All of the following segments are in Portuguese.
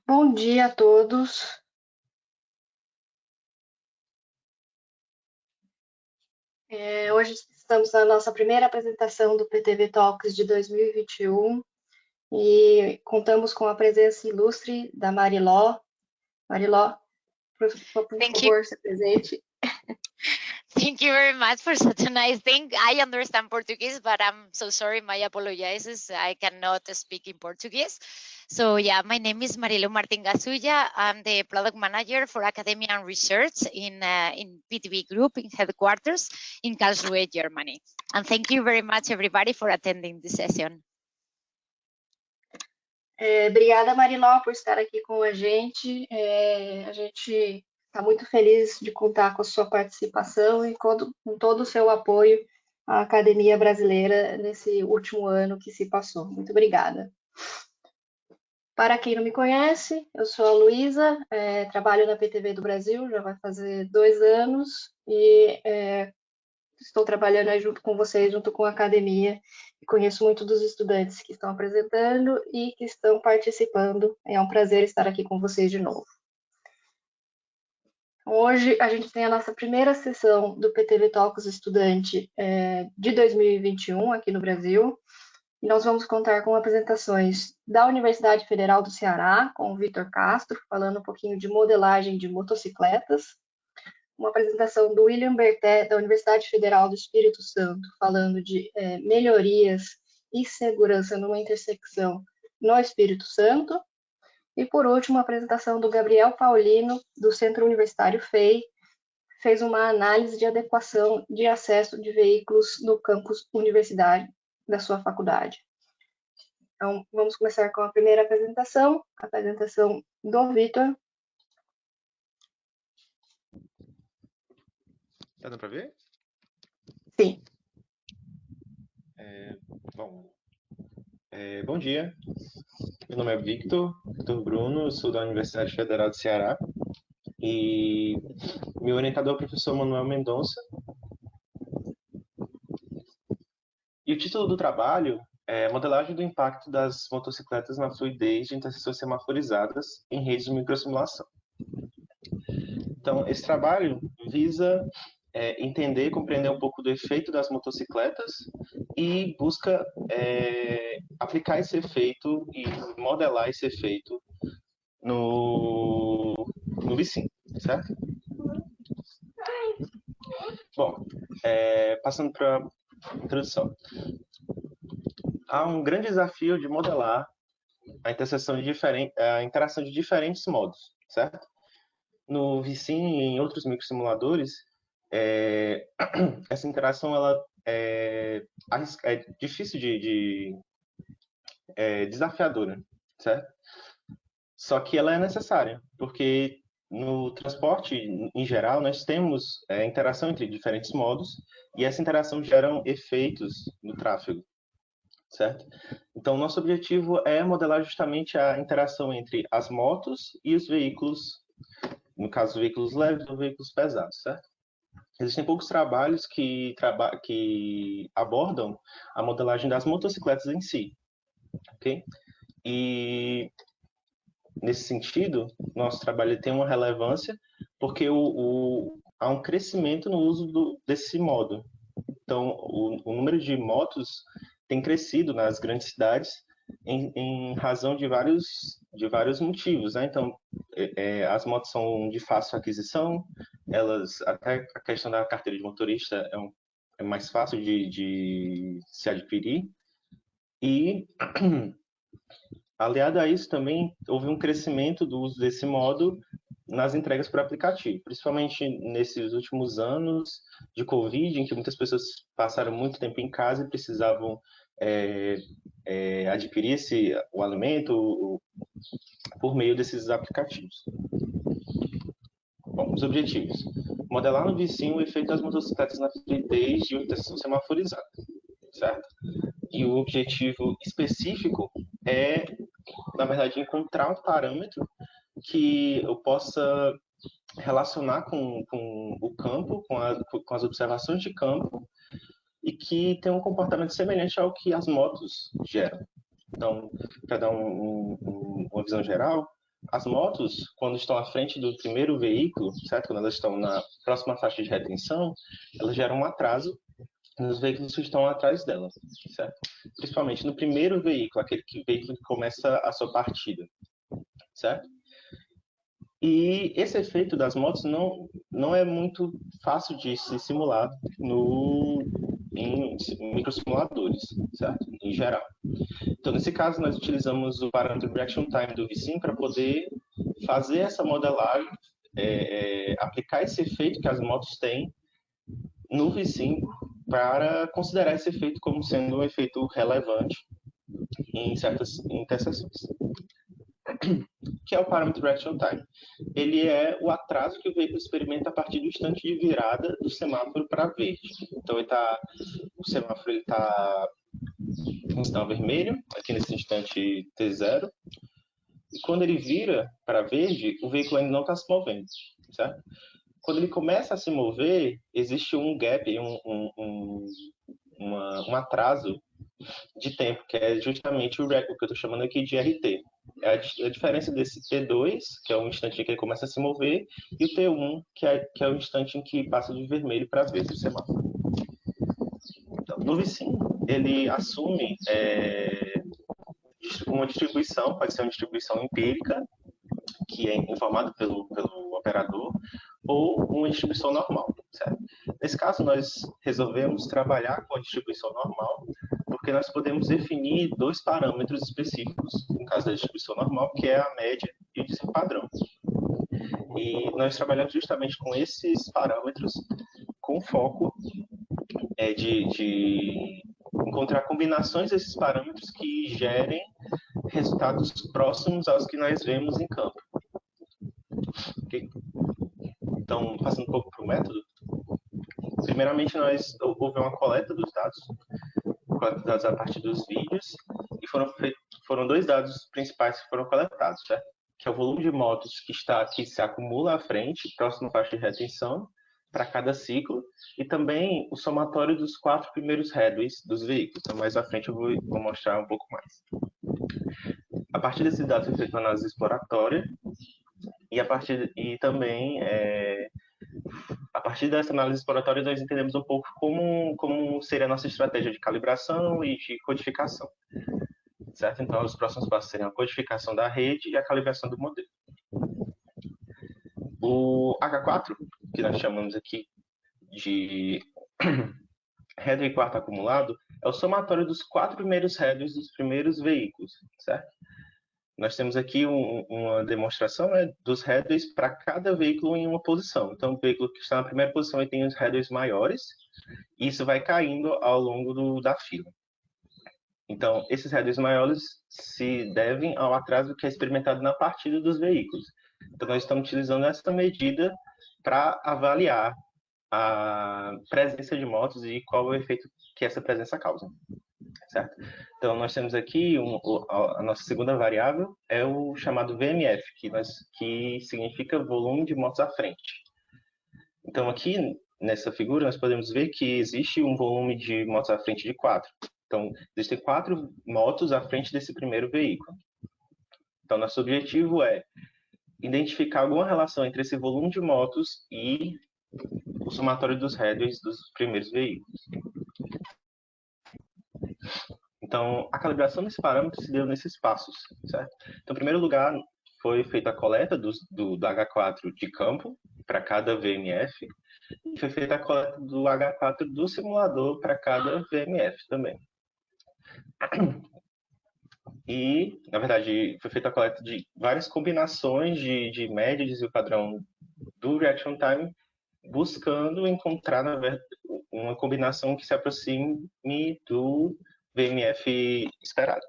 Bom dia a todos. Hoje estamos na nossa primeira apresentação do PTV Talks de 2021 e contamos com a presença ilustre da Mariló. Mariló, por Thank you. favor, se apresente. Thank you very much for such a nice thing. I understand Portuguese, but I'm so sorry. My apologies. I cannot speak in Portuguese. So yeah, my name is Marilu Martin Gasulla. I'm the product manager for academia and research in PTV Group in headquarters in Karlsruhe, Germany. And thank you very much, everybody, for attending this session. Obrigada, Mariló, por estar aqui com a gente. A gente está muito feliz de contar com a sua participação e com todo o seu apoio à Academia Brasileira nesse último ano que se passou. Muito obrigada. Para quem não me conhece, eu sou a Luísa, trabalho na PTV do Brasil, já vai fazer 2 anos, e estou trabalhando aí junto com vocês, junto com a academia, e conheço muito dos estudantes que estão apresentando e que estão participando. É um prazer estar aqui com vocês de novo. Hoje a gente tem a nossa primeira sessão do PTV Talks Estudante de 2021 aqui no Brasil. E nós vamos contar com apresentações da Universidade Federal do Ceará, com o Vitor Castro, falando um pouquinho de modelagem de motocicletas. Uma apresentação do William Berté, da Universidade Federal do Espírito Santo, falando de melhorias e segurança numa intersecção no Espírito Santo. E, por último, a apresentação do Gabriel Paulino, do Centro Universitário FEI, fez uma análise de adequação de acesso de veículos no campus universitário da sua faculdade. Então, vamos começar com a primeira apresentação, a apresentação do Vitor. Tá dando para ver? Sim. Bom dia, meu nome é Victor Bruno, eu sou da Universidade Federal do Ceará e meu orientador é o professor Manuel Mendonça. E o título do trabalho é Modelagem do impacto das motocicletas na fluidez de interseções semaforizadas em redes de microsimulação. Então, esse trabalho visa entender e compreender um pouco do efeito das motocicletas e busca aplicar esse efeito e modelar esse efeito no VICIM, certo? Bom, passando para a introdução. Há um grande desafio de modelar a interação de diferentes modos, certo? No VICIM e em outros microsimuladores, essa interação ela é difícil desafiadora, certo? Só que ela é necessária, porque no transporte, em geral, nós temos interação entre diferentes modos e essa interação gera efeitos no tráfego, certo? Então, nosso objetivo é modelar justamente a interação entre as motos e os veículos, no caso, veículos leves ou veículos pesados, certo? Existem poucos trabalhos que abordam a modelagem das motocicletas em si, ok? E, nesse sentido, nosso trabalho tem uma relevância porque há um crescimento no uso desse modo. Então, o número de motos tem crescido nas grandes cidades em razão de vários motivos, né? Então, as motos são de fácil aquisição, até a questão da carteira de motorista é mais fácil de se adquirir. E, aliado a isso, também houve um crescimento do uso desse modo nas entregas por aplicativo, principalmente nesses últimos anos de Covid, em que muitas pessoas passaram muito tempo em casa e precisavam adquirir o alimento por meio desses aplicativos. Bom, os objetivos. Modelar no VICIM o efeito das motocicletas na fluidez de uma interseção semaforizada, certo? E o objetivo específico é, na verdade, encontrar um parâmetro que eu possa relacionar com o campo, com as observações de campo, e que tem um comportamento semelhante ao que as motos geram. Então, para dar uma visão geral, as motos, quando estão à frente do primeiro veículo, certo? Quando elas estão na próxima faixa de retenção, elas geram um atraso nos veículos que estão atrás dela, certo? Principalmente no primeiro veículo, veículo que começa a sua partida, certo? E esse efeito das motos não é muito fácil de se simular em microsimuladores, certo? Em geral. Então, nesse caso, nós utilizamos o parâmetro Reaction Time do V-Sim para poder fazer essa modelagem, aplicar esse efeito que as motos têm no V-Sim para considerar esse efeito como sendo um efeito relevante em certas interseções. Que é o parâmetro Reaction Time. Ele é o atraso que o veículo experimenta a partir do instante de virada do semáforo para verde. Então, o semáforo está em sinal vermelho, aqui nesse instante T0, e quando ele vira para verde, o veículo ainda não está se movendo, certo? Quando ele começa a se mover, existe um gap, um atraso de tempo, que é justamente o que eu estou chamando aqui de RT. É a diferença desse T2, que é o instante em que ele começa a se mover, e o T1, que é o instante em que passa de vermelho para verde o semáforo. Então, no V-Sim, ele assume uma distribuição, pode ser uma distribuição empírica, que é informada pelo operador, ou uma distribuição normal, certo? Nesse caso, nós resolvemos trabalhar com a distribuição normal, porque nós podemos definir dois parâmetros específicos, no caso da distribuição normal, que é a média e o desvio padrão. E nós trabalhamos justamente com esses parâmetros, com foco de encontrar combinações desses parâmetros que gerem resultados próximos aos que nós vemos em campo. Okay? Então, passando um pouco para o método, primeiramente houve uma coleta dos dados a partir dos vídeos, e foram dois dados principais que foram coletados, certo? Que é o volume de motos que se acumula à frente, próximo à faixa de retenção, para cada ciclo, e também o somatório dos 4 primeiros headways dos veículos. Então, mais à frente eu vou mostrar um pouco mais. A partir desses dados foi feita uma análise exploratória, e também a partir dessa análise exploratória nós entendemos um pouco como seria a nossa estratégia de calibração e de codificação, certo? Então, os próximos passos seriam a codificação da rede e a calibração do modelo. O H4, que nós chamamos aqui de headway quarto acumulado, é o somatório dos 4 primeiros headways dos primeiros veículos, certo? Nós temos aqui uma demonstração, né, dos headways para cada veículo em uma posição. Então, o veículo que está na primeira posição ele tem os headways maiores, e isso vai caindo ao longo da fila. Então, esses headways maiores se devem ao atraso que é experimentado na partida dos veículos. Então, nós estamos utilizando essa medida para avaliar a presença de motos e qual é o efeito que essa presença causa. Certo? Então, nós temos aqui a nossa segunda variável, é o chamado VMF, que significa volume de motos à frente. Então, aqui nessa figura, nós podemos ver que existe um volume de motos à frente de 4. Então, existem 4 motos à frente desse primeiro veículo. Então, nosso objetivo é identificar alguma relação entre esse volume de motos e o somatório dos headways dos primeiros veículos. Então, a calibração desse parâmetro se deu nesses passos, certo? Então, em primeiro lugar, foi feita a coleta do H4 de campo para cada VMF, e foi feita a coleta do H4 do simulador para cada VMF também. E, na verdade, foi feita a coleta de várias combinações de média e desvio padrão do Reaction Time, buscando encontrar, na verdade, uma combinação que se aproxime do VMF esperado.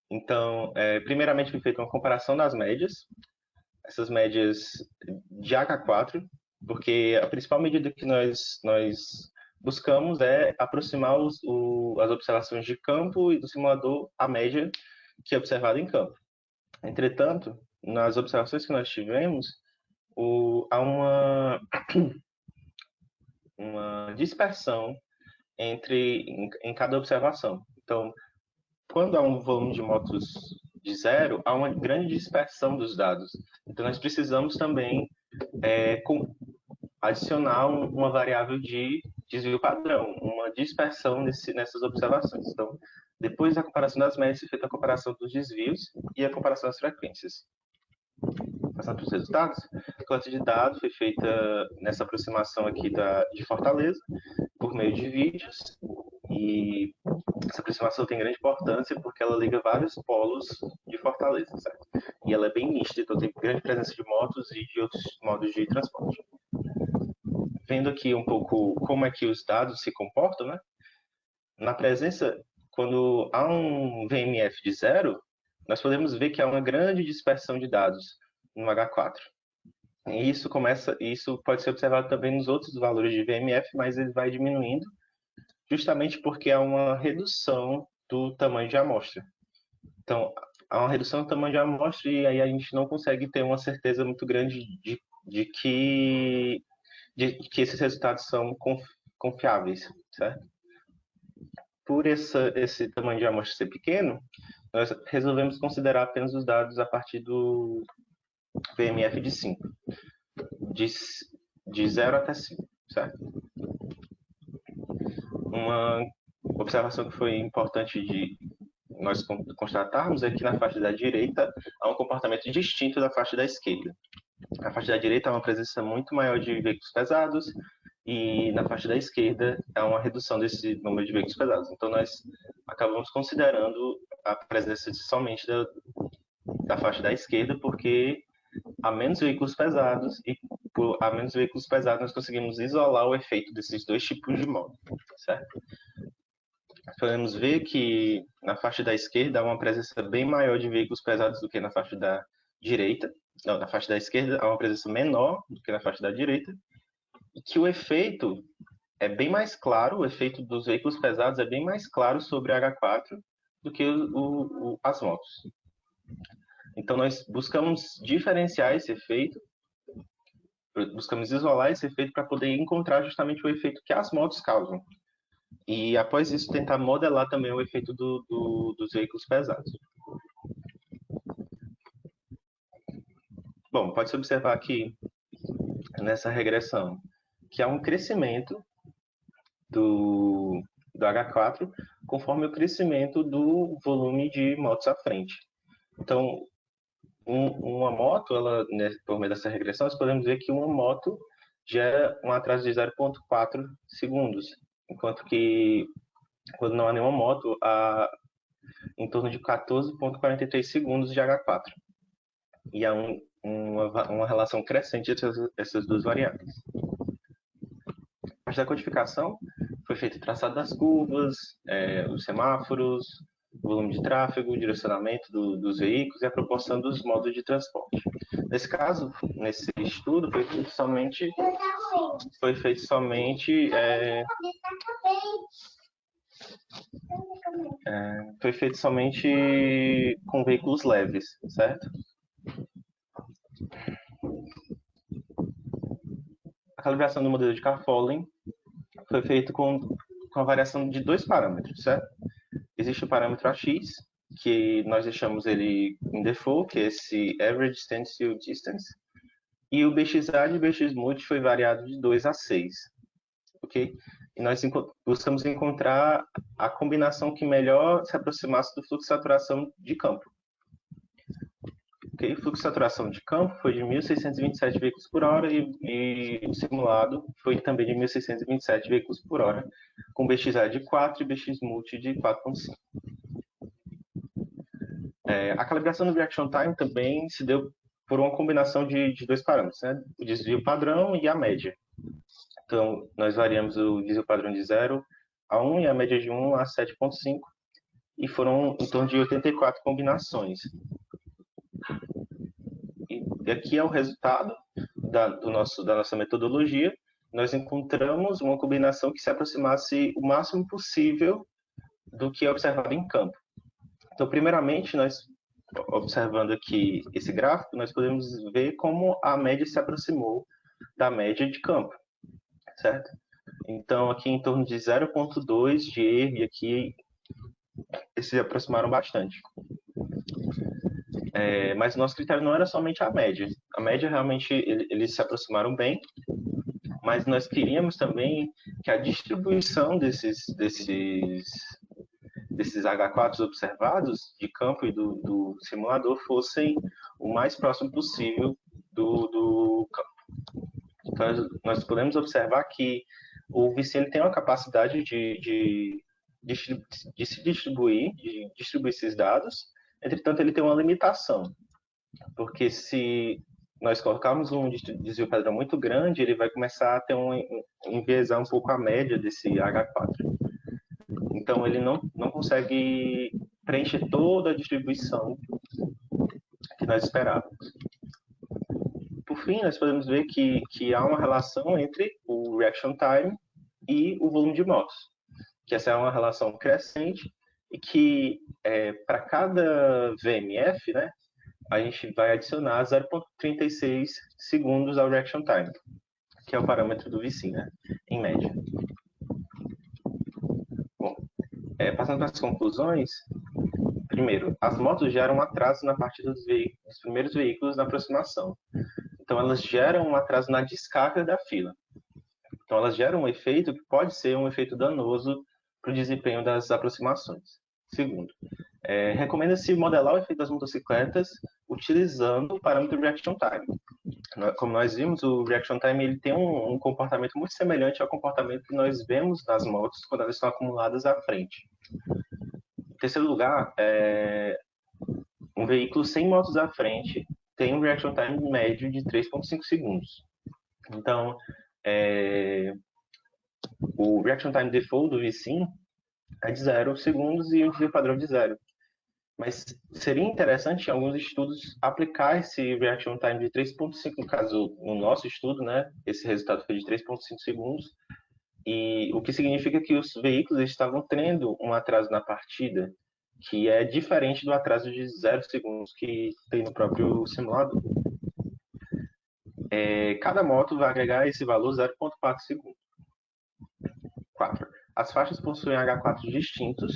Então, primeiramente foi feita uma comparação das médias, essas médias de H4, porque a principal medida que nós buscamos é aproximar as observações de campo e do simulador à média que é observada em campo. Entretanto, nas observações que nós tivemos, há uma dispersão em cada observação. Então, quando há um volume de motos de 0, há uma grande dispersão dos dados. Então, nós precisamos também adicionar uma variável de desvio padrão, uma dispersão nessas observações. Então, depois da comparação das médias, foi feita a comparação dos desvios e a comparação das frequências. Passando para os resultados, a coleta de dados foi feita nessa aproximação aqui de Fortaleza, por meio de vídeos, e essa aproximação tem grande importância porque ela liga vários polos de Fortaleza, certo? E ela é bem mista, então tem grande presença de motos e de outros modos de transporte. Vendo aqui um pouco como é que os dados se comportam, né? Na presença, quando há um VMF de 0, nós podemos ver que há uma grande dispersão de dados no H4. E isso pode ser observado também nos outros valores de VMF, mas ele vai diminuindo justamente porque há uma redução do tamanho de amostra. Então, há uma redução do tamanho de amostra e aí a gente não consegue ter uma certeza muito grande de que esses resultados são confiáveis, certo? Por esse tamanho de amostra ser pequeno, nós resolvemos considerar apenas os dados a partir do VMF de 5, de 0 até 5, certo? Uma observação que foi importante de nós constatarmos é que na faixa da direita há um comportamento distinto da faixa da esquerda. Na faixa da direita há uma presença muito maior de veículos pesados e na faixa da esquerda há uma redução desse número de veículos pesados. Então nós acabamos considerando a presença somente da faixa da esquerda porque há menos veículos pesados e por há menos veículos pesados nós conseguimos isolar o efeito desses dois tipos de moto, certo? Podemos ver que na faixa da esquerda há uma presença bem maior de veículos pesados do que na faixa da direita. Não, na faixa da esquerda há uma presença menor do que na faixa da direita. E que o efeito é bem mais claro, o efeito dos veículos pesados é bem mais claro sobre a H4 do que as motos. Então, nós buscamos diferenciar esse efeito, buscamos isolar esse efeito para poder encontrar justamente o efeito que as motos causam. E, após isso, tentar modelar também o efeito dos veículos pesados. Bom, pode-se observar aqui, nessa regressão, que há um crescimento do H4 conforme o crescimento do volume de motos à frente. Então, uma moto, por meio dessa regressão, nós podemos ver que uma moto gera um atraso de 0,4 segundos, enquanto que, quando não há nenhuma moto, há em torno de 14,43 segundos de H4. E há uma relação crescente entre essas duas variáveis. A parte da codificação foi feito o traçado das curvas, os semáforos, o volume de tráfego, o direcionamento dos veículos e a proporção dos modos de transporte. Nesse caso, nesse estudo, foi feito somente com veículos leves, certo? A calibração do modelo de Carfolin foi feito com a variação de dois parâmetros, certo? Existe o parâmetro AX, que nós deixamos ele em default, que é esse Average Standstill Distance, e o BXA e o BXMulti foi variado de 2 a 6, ok? E nós buscamos encontrar a combinação que melhor se aproximasse do fluxo de saturação de campo. Okay? O fluxo de saturação de campo foi de 1.627 veículos por hora e o simulado foi também de 1.627 veículos por hora, com BXA de 4 e BXMulti de 4,5. A calibração do reaction time também se deu por uma combinação de dois parâmetros, né? O desvio padrão e a média. Então, nós variamos o desvio padrão de 0 a 1 e a média de 1 a 7,5, e foram em torno de 84 combinações. E aqui é o resultado da nossa metodologia. Nós encontramos uma combinação que se aproximasse o máximo possível do que é observado em campo. Então, primeiramente, nós, observando aqui esse gráfico, nós podemos ver como a média se aproximou da média de campo, certo? Então, aqui em torno de 0,2 de erro, e aqui eles se aproximaram bastante. Mas o nosso critério não era somente a média. A média, realmente, eles se aproximaram bem, mas nós queríamos também que a distribuição desses H4 observados de campo e do simulador fossem o mais próximo possível do campo. Então, nós podemos observar que o VC tem uma capacidade de se distribuir, de distribuir esses dados. Entretanto, ele tem uma limitação, porque se nós colocarmos um desvio padrão muito grande, ele vai começar a ter enviesar um pouco a média desse H4. Então, ele não consegue preencher toda a distribuição que nós esperávamos. Por fim, nós podemos ver que há uma relação entre o reaction time e o volume de motos, que essa é uma relação crescente e que para cada VMF, né, a gente vai adicionar 0,36 segundos ao reaction time, que é o parâmetro do VC, né, em média. Bom, passando para as conclusões, primeiro, as motos geram um atraso na partida dos primeiros veículos na aproximação. Então, elas geram um atraso na descarga da fila. Então, elas geram um efeito que pode ser um efeito danoso para o desempenho das aproximações. Segundo, recomenda-se modelar o efeito das motocicletas utilizando o parâmetro reaction time. Como nós vimos, o reaction time ele tem um comportamento muito semelhante ao comportamento que nós vemos nas motos quando elas estão acumuladas à frente. Em terceiro lugar, um veículo sem motos à frente tem um reaction time médio de 3,5 segundos. Então, o reaction time default do VSIM é de 0 segundos e um desvio padrão de 0. Mas seria interessante, em alguns estudos, aplicar esse reaction time de 3,5, no caso, no nosso estudo, né? Esse resultado foi de 3,5 segundos, e o que significa que os veículos estavam tendo um atraso na partida, que é diferente do atraso de 0 segundos que tem no próprio simulador. Cada moto vai agregar esse valor 0,4 segundos. 4. As faixas possuem H4 distintos,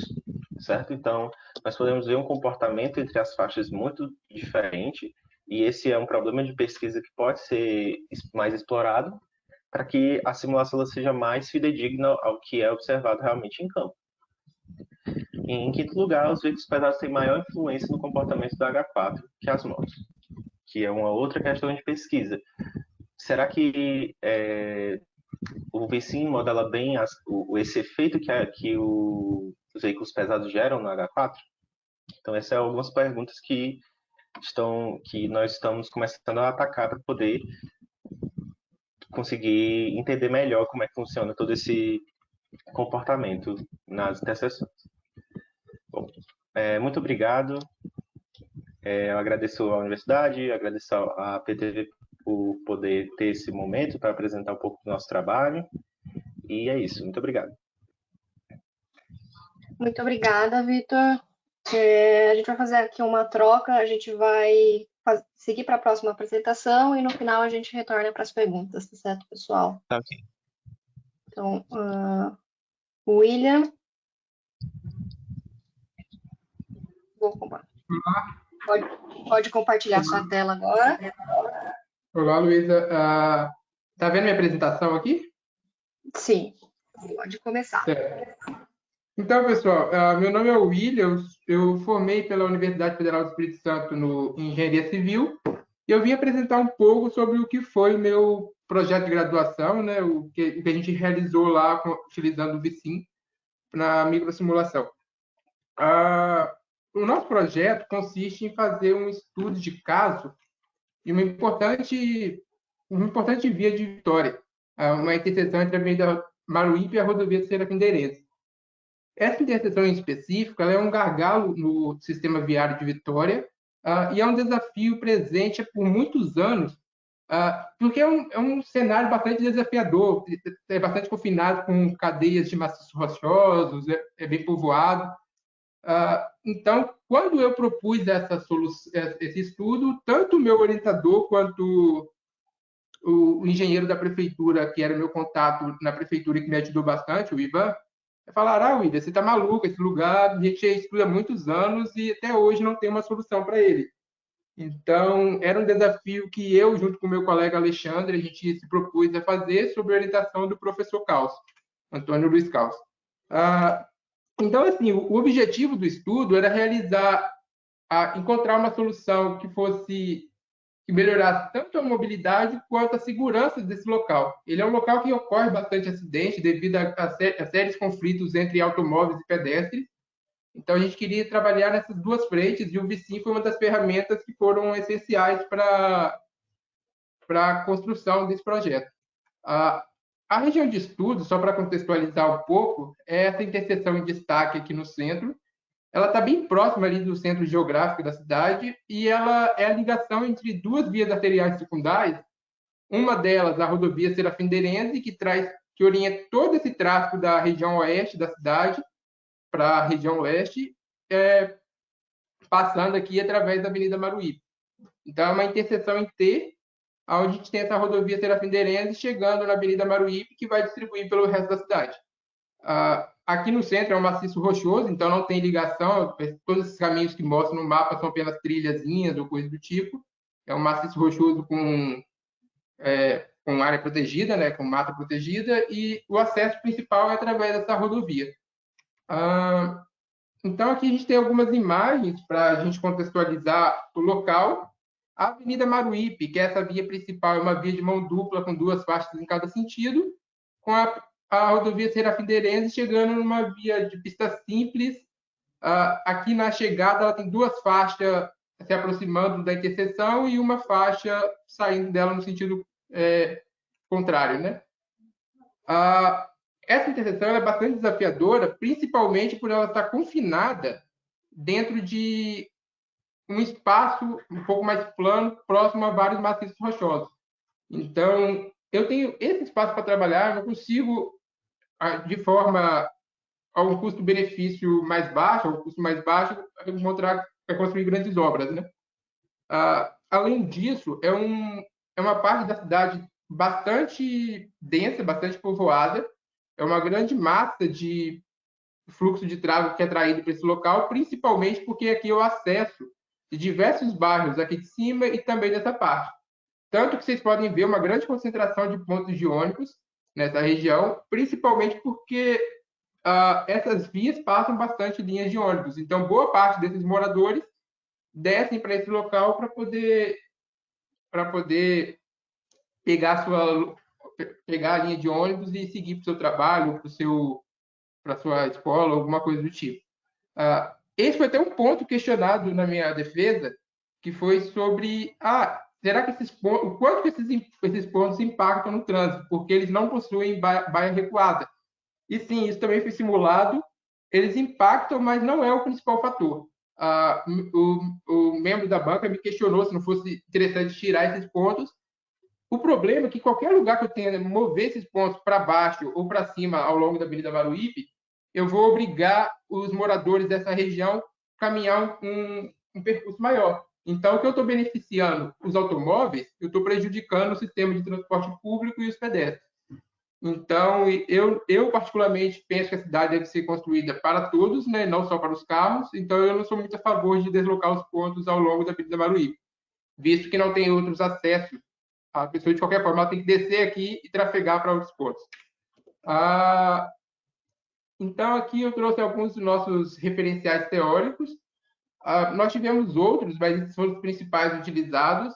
certo? Então, nós podemos ver um comportamento entre as faixas muito diferente, e esse é um problema de pesquisa que pode ser mais explorado para que a simulação seja mais fidedigna ao que é observado realmente em campo. E, em quinto lugar, os veículos pesados têm maior influência no comportamento do H4 que as motos, que é uma outra questão de pesquisa. Será que o VSIM modela bem esse efeito que os veículos pesados geram no H4? Então, essas são algumas perguntas que nós estamos começando a atacar para poder conseguir entender melhor como é que funciona todo esse comportamento nas interseções. Bom, muito obrigado. Eu agradeço à universidade, agradeço à PTV por poder ter esse momento para apresentar um pouco do nosso trabalho. E é isso. Muito obrigado. Muito obrigada, Vitor. A gente vai fazer aqui uma troca, a gente vai seguir para a próxima apresentação e no final a gente retorna para as perguntas, tá certo, pessoal? Tá ok. Então, William. Pode compartilhar sua tela agora. Olá, Luísa. Tá vendo minha apresentação aqui? Sim, pode começar. Certo. Então, pessoal, meu nome é William, eu formei pela Universidade Federal do Espírito Santo em Engenharia Civil e eu vim apresentar um pouco sobre o que foi o meu projeto de graduação, né, o que a gente realizou lá utilizando o VSIM na microsimulação. O nosso projeto consiste em fazer um estudo de caso e uma importante via de Vitória, uma interseção entre a Avenida Maruípe e a rodovia Terceira Pindeiresa. Essa interseção em específico ela é um gargalo no sistema viário de Vitória e é um desafio presente por muitos anos, porque é um cenário bastante desafiador, é bastante confinado com cadeias de maciços rochosos, é bem povoado. Então, quando eu propus esse estudo, tanto o meu orientador quanto o engenheiro da prefeitura, que era meu contato na prefeitura e que me ajudou bastante, o Ivan, falaram: William, você está maluco, esse lugar a gente estuda há muitos anos e até hoje não tem uma solução para ele. Então, era um desafio que eu, junto com o meu colega Alexandre, a gente se propôs a fazer sob a orientação do professor Caus, Antônio Luiz Caus. Então, assim, o objetivo do estudo era encontrar uma solução que melhorasse tanto a mobilidade quanto a segurança desse local. Ele é um local que ocorre bastante acidente devido a sérios conflitos entre automóveis e pedestres. Então, a gente queria trabalhar nessas duas frentes, e o VICIM foi uma das ferramentas que foram essenciais para a construção desse projeto. A região de estudo, só para contextualizar um pouco, é essa interseção em destaque aqui no centro. Ela está bem próxima ali do centro geográfico da cidade, e ela é a ligação entre duas vias arteriais secundárias. Uma delas, a rodovia Serafim-Derenze, que orienta todo esse tráfego da região oeste da cidade para a região leste, passando aqui através da Avenida Maruípe. Então, é uma interseção em T, onde a gente tem essa rodovia Serafim-Derenze chegando na Avenida Maruípe, que vai distribuir pelo resto da cidade. Aqui no centro é um maciço rochoso, então não tem ligação. Todos esses caminhos que mostram no mapa são apenas trilhazinhas ou coisa do tipo. É um maciço rochoso com área protegida, né, com mata protegida, e o acesso principal é através dessa rodovia. Então, aqui a gente tem algumas imagens para a gente contextualizar o local. A Avenida Maruípe, que é essa via principal, é uma via de mão dupla com duas faixas em cada sentido, com a rodovia Serafim-Derenze chegando numa via de pista simples. Aqui na chegada ela tem duas faixas se aproximando da interseção e uma faixa saindo dela no sentido contrário, né? Essa interseção é bastante desafiadora, principalmente por ela estar confinada dentro de um espaço um pouco mais plano, próximo a vários maciços rochosos. Então, eu tenho esse espaço para trabalhar, não consigo, de forma a um custo-benefício mais baixo, a um custo mais baixo, encontrar para construir grandes obras, né? Além disso, é uma parte da cidade bastante densa, bastante povoada, é uma grande massa de fluxo de tráfego que é atraído para esse local, principalmente porque aqui é o acesso de diversos bairros aqui de cima e também dessa parte. Tanto que vocês podem ver uma grande concentração de pontos de ônibus nessa região, principalmente porque essas vias passam bastante linhas de ônibus. Então, boa parte desses moradores descem para esse local para poder pegar a linha de ônibus e seguir para o seu trabalho, para a sua escola, alguma coisa do tipo. Esse foi até um ponto questionado na minha defesa, que foi sobre será que o quanto que esses pontos impactam no trânsito, porque eles não possuem baia recuada. E sim, isso também foi simulado, eles impactam, mas não é o principal fator. O membro da banca me questionou se não fosse interessante tirar esses pontos. O problema é que qualquer lugar que eu tenha mover esses pontos para baixo ou para cima ao longo da Avenida Maruípe, eu vou obrigar os moradores dessa região a caminhar um percurso maior. Então, o que eu estou beneficiando os automóveis, eu estou prejudicando o sistema de transporte público e os pedestres. Então, eu particularmente penso que a cidade deve ser construída para todos, né, não só para os carros. Então, eu não sou muito a favor de deslocar os pontos ao longo da Avenida Maruípe, visto que não tem outros acessos. A pessoa, de qualquer forma, ela tem que descer aqui e trafegar para outros pontos. Então, aqui eu trouxe alguns dos nossos referenciais teóricos. Nós tivemos outros, mas esses foram os principais utilizados.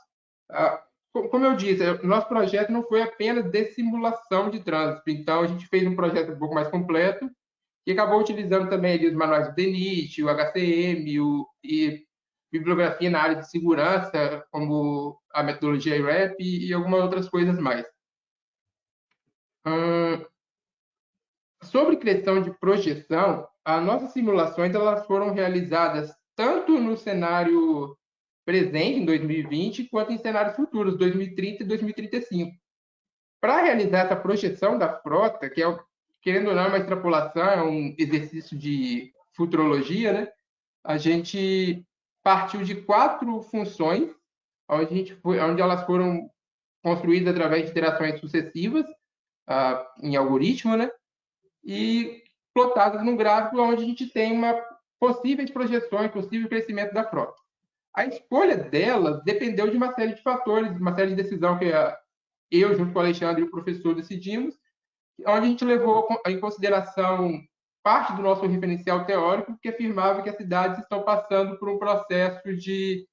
Como eu disse, o nosso projeto não foi apenas de simulação de trânsito. Então, a gente fez um projeto um pouco mais completo e acabou utilizando também ali os manuais do DENIT, o HCM e bibliografia na área de segurança, como a metodologia IRAP e algumas outras coisas mais. Sobre questão de projeção, as nossas simulações elas foram realizadas tanto no cenário presente, em 2020, quanto em cenários futuros, 2030 e 2035. Para realizar essa projeção da frota, que é, querendo ou não, uma extrapolação, é um exercício de futurologia, né? A gente partiu de 4 funções, onde elas foram construídas através de iterações sucessivas, em algoritmo, né? E plotadas num gráfico onde a gente tem possíveis projeções, possível crescimento da frota. A escolha delas dependeu de uma série de fatores, uma série de decisão que eu, junto com o Alexandre e o professor, decidimos, onde a gente levou em consideração parte do nosso referencial teórico, que afirmava que as cidades estão passando por um processo de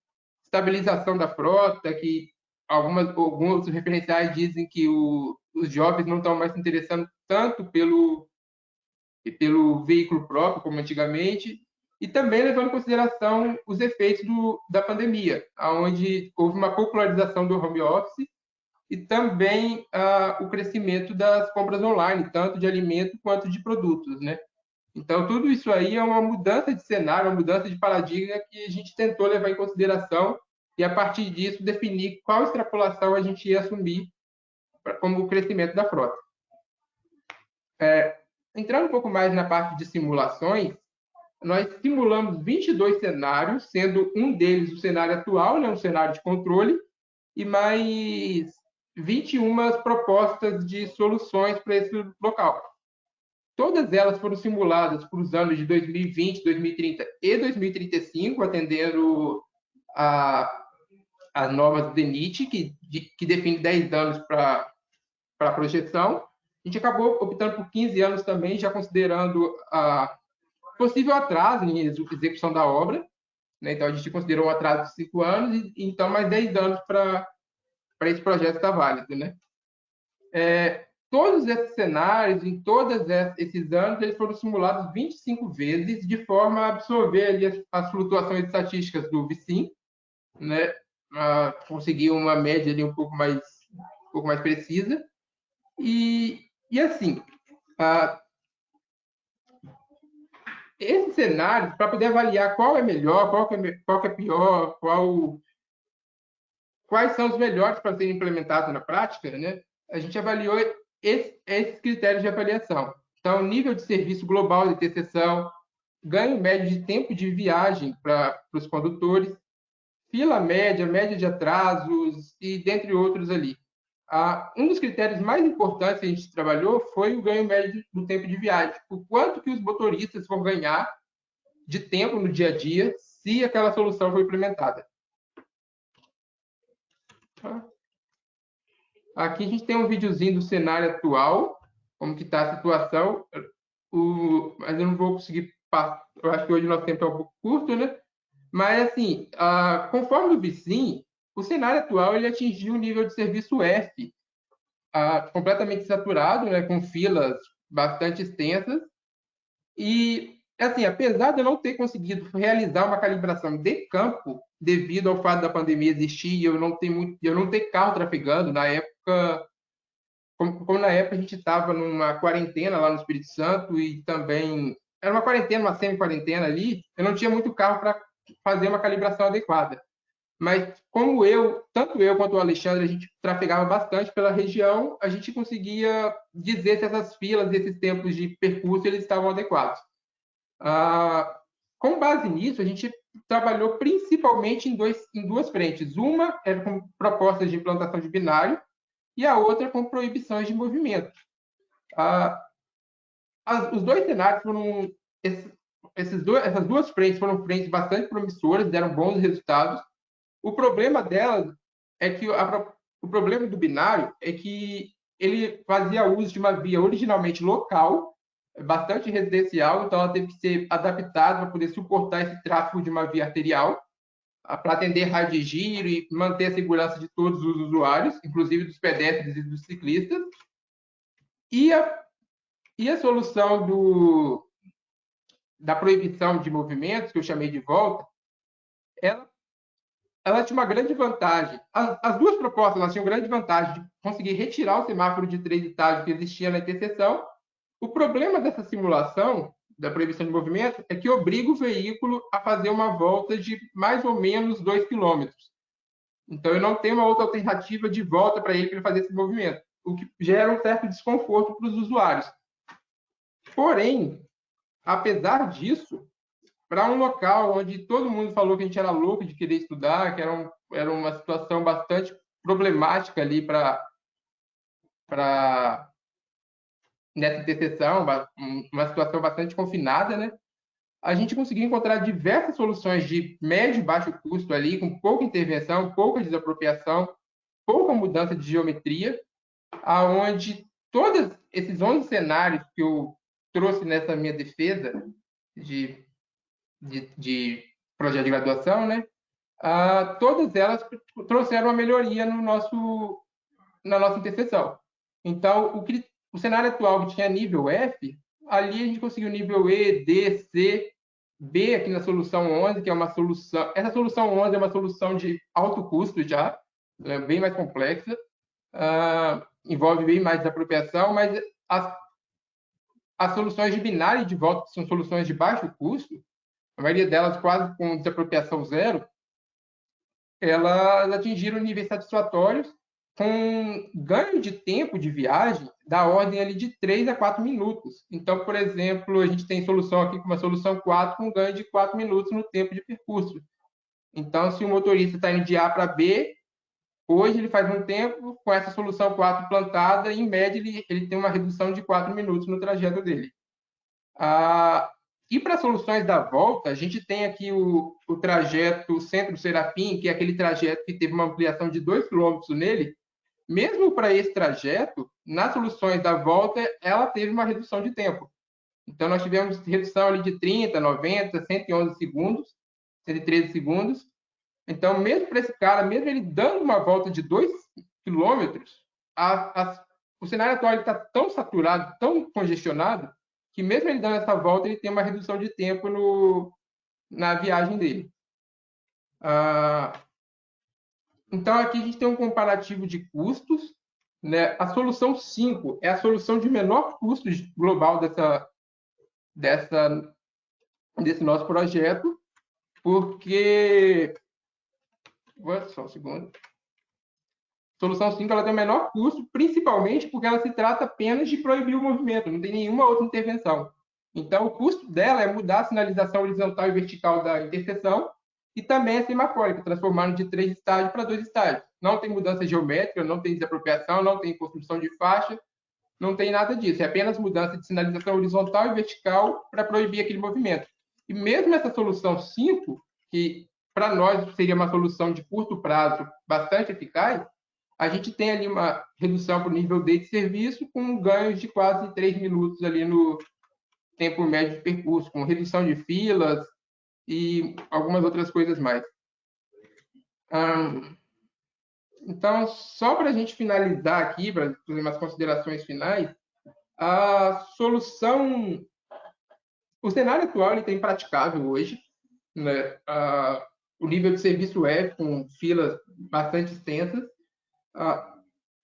estabilização da frota, que alguns referenciais dizem que os jovens não estão mais se interessando tanto pelo veículo próprio, como antigamente, e também levando em consideração os efeitos da pandemia, onde houve uma popularização do home office e também o crescimento das compras online, tanto de alimento quanto de produtos, né? Então, tudo isso aí é uma mudança de cenário, uma mudança de paradigma que a gente tentou levar em consideração e, a partir disso, definir qual extrapolação a gente ia assumir como o crescimento da frota. Entrando um pouco mais na parte de simulações, nós simulamos 22 cenários, sendo um deles o cenário atual, né, um cenário de controle, e mais 21 propostas de soluções para esse local. Todas elas foram simuladas para os anos de 2020, 2030 e 2035, atendendo as normas DENIT, que define 10 anos para a projeção. A gente acabou optando por 15 anos também, já considerando possível atraso em execução da obra, né? Então, a gente considerou um atraso de 5 anos, e então mais 10 anos para esse projeto estar válido, né? Todos esses cenários, em todos esses anos, eles foram simulados 25 vezes, de forma a absorver ali as flutuações estatísticas do VICIM, né? Conseguir uma média ali um pouco mais precisa. E assim, esses cenários, para poder avaliar qual é melhor, qual que é pior, quais são os melhores para serem implementados na prática, né? A gente avaliou esses critérios de avaliação. Então, nível de serviço global de interseção, ganho médio de tempo de viagem para os condutores, fila média, média de atrasos e dentre outros ali. Um dos critérios mais importantes que a gente trabalhou foi o ganho médio do tempo de viagem. O quanto que os motoristas vão ganhar de tempo no dia a dia se aquela solução for implementada. Aqui a gente tem um videozinho do cenário atual, como que está a situação. Mas eu não vou conseguir passar. Eu acho que hoje o nosso tempo é um pouco curto, né? Mas, assim, conforme o VICIM, o cenário atual ele atingiu o nível de serviço F, completamente saturado, né, com filas bastante extensas. E, assim, apesar de eu não ter conseguido realizar uma calibração de campo, devido ao fato da pandemia existir e eu não ter carro trafegando, na época, como na época a gente estava numa quarentena lá no Espírito Santo e também era uma quarentena, uma semi-quarentena ali, eu não tinha muito carro para fazer uma calibração adequada. Mas como tanto eu quanto o Alexandre, a gente trafegava bastante pela região, a gente conseguia dizer se essas filas, esses tempos de percurso, eles estavam adequados. Com base nisso, a gente trabalhou principalmente em duas frentes. Uma era com propostas de implantação de binário e a outra com proibições de movimento. Os dois cenários foram... Essas duas frentes foram frentes bastante promissoras, deram bons resultados. O problema delas é que o problema do binário é que ele fazia uso de uma via originalmente local, bastante residencial, então ela teve que ser adaptada para poder suportar esse tráfego de uma via arterial, para atender raio de giro e manter a segurança de todos os usuários, inclusive dos pedestres e dos ciclistas. E a solução da proibição de movimentos, que eu chamei de volta, ela tinha uma grande vantagem. As duas propostas elas tinham grande vantagem de conseguir retirar o semáforo de 3 estágios que existia na interseção. O problema dessa simulação da proibição de movimento é que obriga o veículo a fazer uma volta de mais ou menos 2 quilômetros. Então, eu não tenho uma outra alternativa de volta para ele fazer esse movimento, o que gera um certo desconforto para os usuários. Porém, apesar disso, para um local onde todo mundo falou que a gente era louco de querer estudar, que era uma situação bastante problemática ali nessa interseção, uma situação bastante confinada, né? a gente conseguiu encontrar diversas soluções de médio e baixo custo ali, com pouca intervenção, pouca desapropriação, pouca mudança de geometria, aonde todos esses 11 cenários que eu trouxe nessa minha defesa de projeto de graduação, né? Todas elas trouxeram uma melhoria na nossa interseção. Então, o cenário atual que tinha nível F, ali a gente conseguiu nível E, D, C, B aqui na solução 11, que é uma solução... Essa solução 11 é uma solução de alto custo já, é bem mais complexa, envolve bem mais desapropriação, mas as soluções de binário e de volta, que são soluções de baixo custo, a maioria delas quase com desapropriação zero, elas atingiram níveis satisfatórios com ganho de tempo de viagem da ordem ali de 3 a 4 minutos. Então, por exemplo, a gente tem solução aqui com uma solução 4 com ganho de 4 minutos no tempo de percurso. Então, se o motorista está indo de A para B, hoje ele faz um tempo, com essa solução 4 plantada, em média ele tem uma redução de 4 minutos no trajeto dele. E para soluções da volta, a gente tem aqui o trajeto Centro-Serafim, que é aquele trajeto que teve uma ampliação de 2 km nele. Mesmo para esse trajeto, nas soluções da volta, ela teve uma redução de tempo. Então, nós tivemos redução ali de 30, 90, 111 segundos, 113 segundos. Então, mesmo para esse cara, mesmo ele dando uma volta de 2 km, o cenário atual está tão saturado, tão congestionado, que mesmo ele dando essa volta, ele tem uma redução de tempo na viagem dele. Então, aqui a gente tem um comparativo de custos, né? A solução 5 é a solução de menor custo global desse nosso projeto, porque... Só um segundo. Solução 5 ela tem o menor custo, principalmente porque ela se trata apenas de proibir o movimento, não tem nenhuma outra intervenção. Então, o custo dela é mudar a sinalização horizontal e vertical da interseção e também é semafórica, transformando de 3 estágios para 2 estágios. Não tem mudança geométrica, não tem desapropriação, não tem construção de faixa, não tem nada disso. É apenas mudança de sinalização horizontal e vertical para proibir aquele movimento. E mesmo essa solução 5, que para nós seria uma solução de curto prazo bastante eficaz, a gente tem ali uma redução para o nível D de serviço com ganhos de quase 3 minutos ali no tempo médio de percurso, com redução de filas e algumas outras coisas mais. Então, só para a gente finalizar aqui, para fazer umas considerações finais, a solução... O cenário atual ele está impraticável hoje, né? O nível de serviço F, com filas bastante extensas. A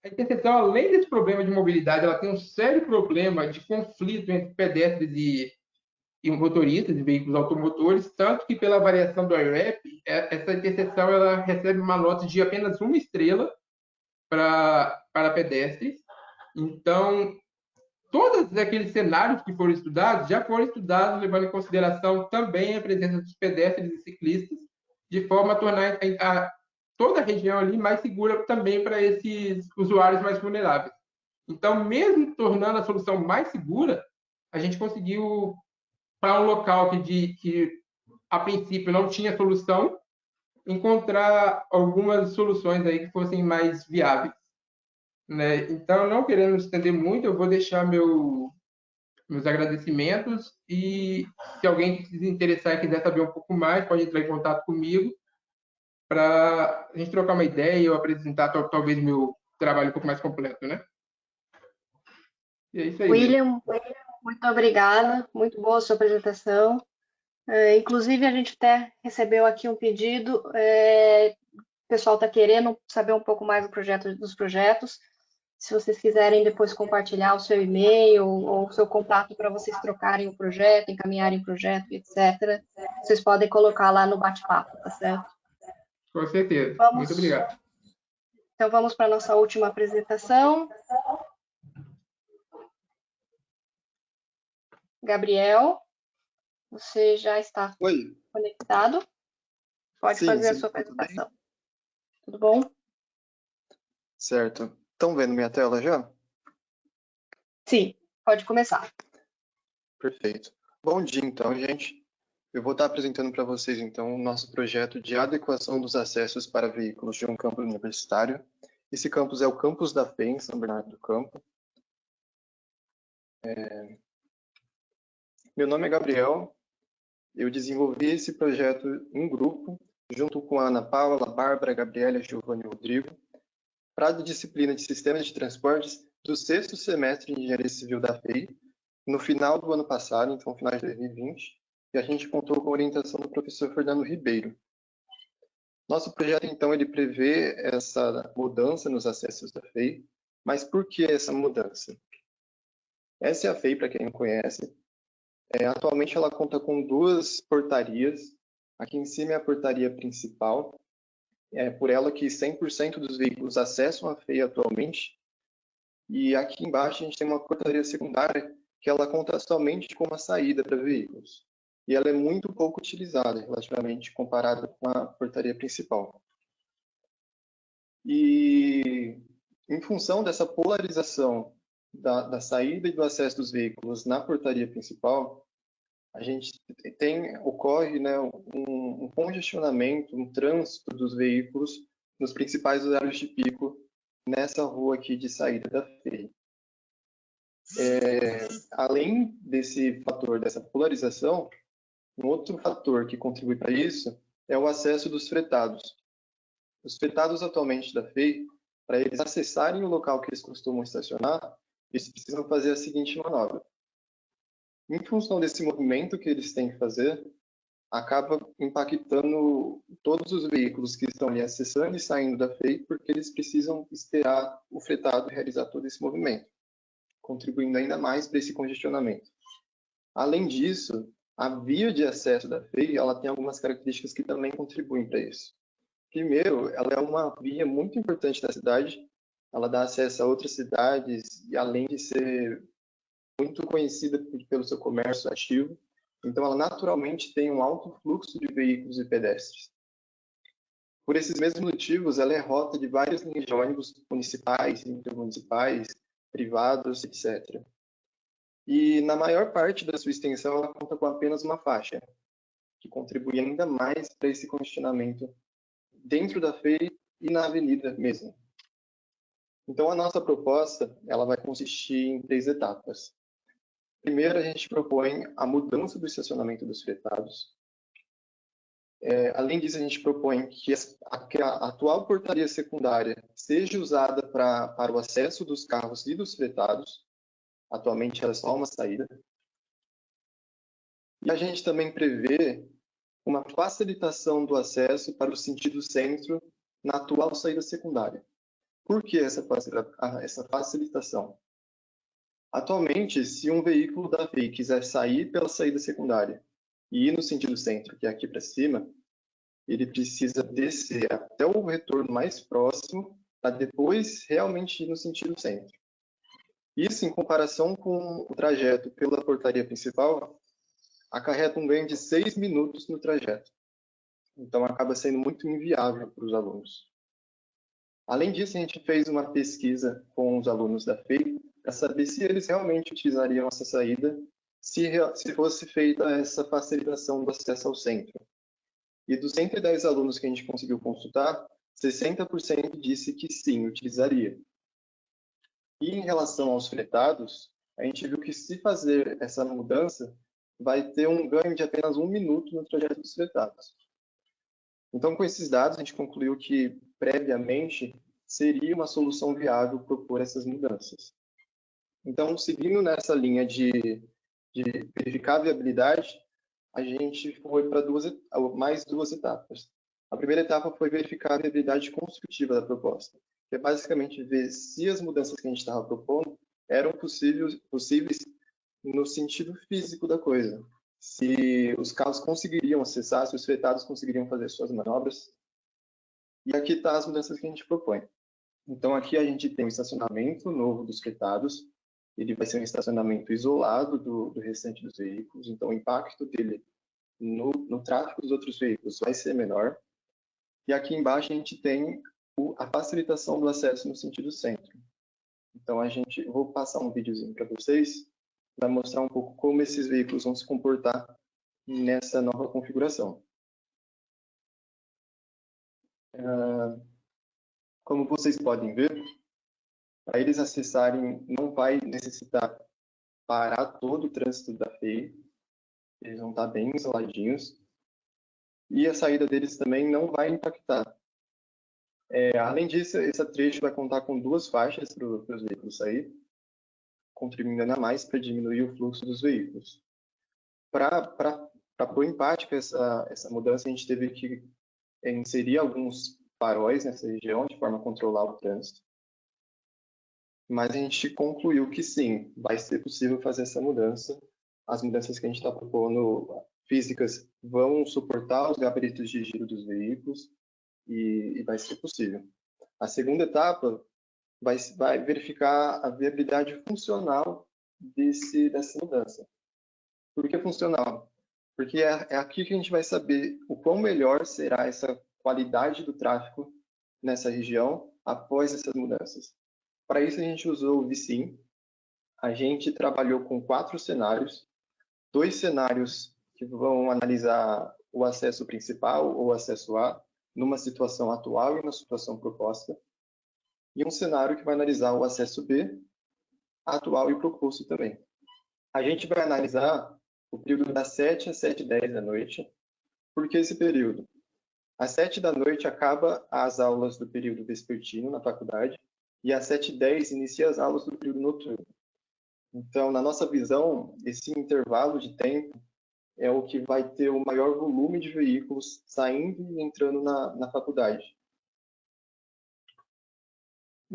interseção, além desse problema de mobilidade, ela tem um sério problema de conflito entre pedestres e motoristas de veículos automotores, tanto que pela variação do IRAP, essa interseção ela recebe uma nota de apenas 1 estrela para pedestres. Então, todos aqueles cenários que foram estudados já foram estudados levando em consideração também a presença dos pedestres e ciclistas, de forma a tornar toda a região ali mais segura também para esses usuários mais vulneráveis. Então, mesmo tornando a solução mais segura, a gente conseguiu, para um local que a princípio não tinha solução, encontrar algumas soluções aí que fossem mais viáveis, né? Então, não querendo estender muito, eu vou deixar meus agradecimentos e se alguém se interessar e quiser saber um pouco mais, pode entrar em contato comigo para a gente trocar uma ideia e eu apresentar talvez meu trabalho um pouco mais completo, né? E é isso aí. William, muito obrigada, muito boa a sua apresentação. Inclusive, a gente até recebeu aqui um pedido, o pessoal está querendo saber um pouco mais dos projetos. Se vocês quiserem depois compartilhar o seu e-mail ou o seu contato para vocês trocarem o projeto, encaminharem o projeto, etc., vocês podem colocar lá no bate-papo, tá certo? Com certeza. Muito obrigado. Então, vamos para a nossa última apresentação. Gabriel, você já está conectado? Pode fazer a sua apresentação. Tudo bom? Certo. Estão vendo minha tela já? Sim, pode começar. Perfeito. Bom dia, então, gente. Eu vou estar apresentando para vocês, então, o nosso projeto de adequação dos acessos para veículos de um campus universitário. Esse campus é o campus da FEI, em São Bernardo do Campo. Meu nome é Gabriel, eu desenvolvi esse projeto em grupo, junto com a Ana Paula, a Bárbara, a Gabriela, a Giovanni e o Rodrigo, para a disciplina de Sistemas de Transportes do 6º semestre de Engenharia Civil da FEI, no final do ano passado, então final de 2020, e a gente contou com a orientação do professor Fernando Ribeiro. Nosso projeto, então, ele prevê essa mudança nos acessos da FEI, mas por que essa mudança? Essa é a FEI, para quem não conhece. Atualmente ela conta com 2 portarias. Aqui em cima é a portaria principal. É por ela que 100% dos veículos acessam a FEI atualmente. E aqui embaixo a gente tem uma portaria secundária que ela conta somente com uma saída para veículos. E ela é muito pouco utilizada, relativamente comparada com a portaria principal. E em função dessa polarização da saída e do acesso dos veículos na portaria principal, a gente ocorre, né, um congestionamento, um trânsito dos veículos nos principais horários de pico nessa rua aqui de saída da FEI. Além desse fator, dessa polarização, um outro fator que contribui para isso é o acesso dos fretados. Os fretados atualmente da FEI, para eles acessarem o local que eles costumam estacionar, eles precisam fazer a seguinte manobra. Em função desse movimento que eles têm que fazer, acaba impactando todos os veículos que estão ali acessando e saindo da FEI, porque eles precisam esperar o fretado realizar todo esse movimento, contribuindo ainda mais para esse congestionamento. Além disso, a via de acesso da FEI, ela tem algumas características que também contribuem para isso. Primeiro, ela é uma via muito importante da cidade, ela dá acesso a outras cidades, e além de ser muito conhecida pelo seu comércio ativo, então ela naturalmente tem um alto fluxo de veículos e pedestres. Por esses mesmos motivos, ela é rota de várias linhas de ônibus municipais, intermunicipais, privados, etc. E na maior parte da sua extensão, ela conta com apenas uma faixa, que contribui ainda mais para esse congestionamento dentro da FEI e na avenida mesmo. Então, a nossa proposta ela vai consistir em 3 etapas. Primeiro, a gente propõe a mudança do estacionamento dos fretados. Além disso, a gente propõe que a atual portaria secundária seja usada para o acesso dos carros e dos fretados. Atualmente, ela é só uma saída. E a gente também prevê uma facilitação do acesso para o sentido centro na atual saída secundária. Por que essa facilitação? Atualmente, se um veículo da FEI quiser sair pela saída secundária e ir no sentido centro, que é aqui para cima, ele precisa descer até o retorno mais próximo para depois realmente ir no sentido centro. Isso, em comparação com o trajeto pela portaria principal, acarreta um ganho de 6 minutos no trajeto. Então, acaba sendo muito inviável para os alunos. Além disso, a gente fez uma pesquisa com os alunos da FEI para saber se eles realmente utilizariam essa saída se fosse feita essa facilitação do acesso ao centro. E dos 110 alunos que a gente conseguiu consultar, 60% disse que sim, utilizaria. E em relação aos fretados, a gente viu que se fazer essa mudança, vai ter um ganho de apenas 1 minuto no trajeto dos fretados. Então, com esses dados, a gente concluiu que, previamente, seria uma solução viável propor essas mudanças. Então, seguindo nessa linha de verificar a viabilidade, a gente foi para mais duas etapas. A primeira etapa foi verificar a viabilidade construtiva da proposta, que é basicamente ver se as mudanças que a gente estava propondo eram possíveis no sentido físico da coisa. Se os carros conseguiriam acessar, se os fretados conseguiriam fazer suas manobras. E aqui está as mudanças que a gente propõe. Então, aqui a gente tem um estacionamento novo dos fretados. Ele vai ser um estacionamento isolado do restante dos veículos. Então, o impacto dele no tráfego dos outros veículos vai ser menor. E aqui embaixo a gente tem a facilitação do acesso no sentido centro. Então, vou passar um videozinho para vocês, para mostrar um pouco como esses veículos vão se comportar nessa nova configuração. Como vocês podem ver, para eles acessarem, não vai necessitar parar todo o trânsito da FEI, eles vão estar bem isoladinhos, e a saída deles também não vai impactar. Além disso, esse trecho vai contar com 2 faixas para os veículos sair, contribuindo ainda mais para diminuir o fluxo dos veículos. Para pôr em prática essa mudança, a gente teve que inserir alguns faróis nessa região, de forma a controlar o trânsito. Mas a gente concluiu que sim, vai ser possível fazer essa mudança. As mudanças que a gente está propondo físicas vão suportar os gabaritos de giro dos veículos e vai ser possível. A segunda etapa vai verificar a viabilidade funcional dessa mudança. Por que funcional? Porque é aqui que a gente vai saber o quão melhor será essa qualidade do tráfego nessa região após essas mudanças. Para isso, a gente usou o VSIM. A gente trabalhou com 4 cenários. 2 cenários que vão analisar o acesso principal ou acesso A numa situação atual e na situação proposta. E um cenário que vai analisar o acesso B, atual e proposto também. A gente vai analisar o período das 7 às 7h10 da noite. Por que esse período? Às 7 da noite acaba as aulas do período vespertino na faculdade e às 7h10 inicia as aulas do período noturno. Então, na nossa visão, esse intervalo de tempo é o que vai ter o maior volume de veículos saindo e entrando na faculdade.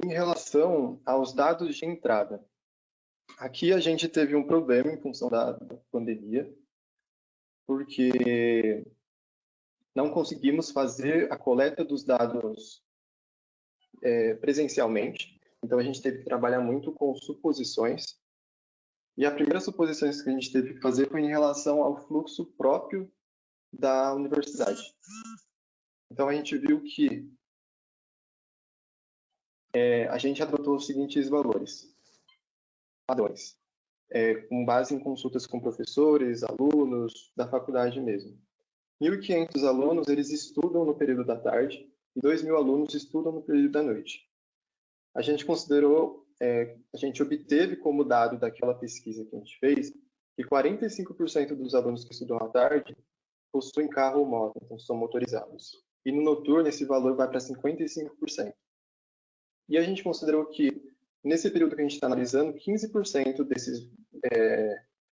Em relação aos dados de entrada, aqui a gente teve um problema em função da pandemia, porque não conseguimos fazer a coleta dos dados presencialmente, então a gente teve que trabalhar muito com suposições. E a primeira suposição que a gente teve que fazer foi em relação ao fluxo próprio da universidade. Então a gente viu que a gente adotou os seguintes padrões, com base em consultas com professores, alunos da faculdade mesmo. 1.500 alunos, eles estudam no período da tarde e 2.000 alunos estudam no período da noite. A gente considerou, a gente obteve como dado daquela pesquisa que a gente fez, que 45% dos alunos que estudam à tarde possuem carro ou moto, então são motorizados. E no noturno, esse valor vai para 55%. E a gente considerou que, nesse período que a gente está analisando, 15% desses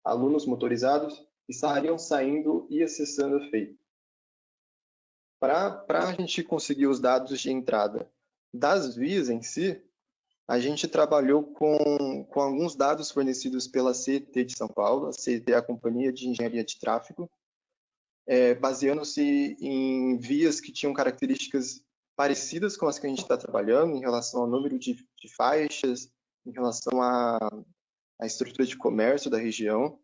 alunos motorizados estariam saindo e acessando a FEI. Para a gente conseguir os dados de entrada das vias em si, a gente trabalhou com alguns dados fornecidos pela CET de São Paulo. A CET é a Companhia de Engenharia de Tráfego, baseando-se em vias que tinham características parecidas com as que a gente está trabalhando, em relação ao número de faixas, em relação à estrutura de comércio da região.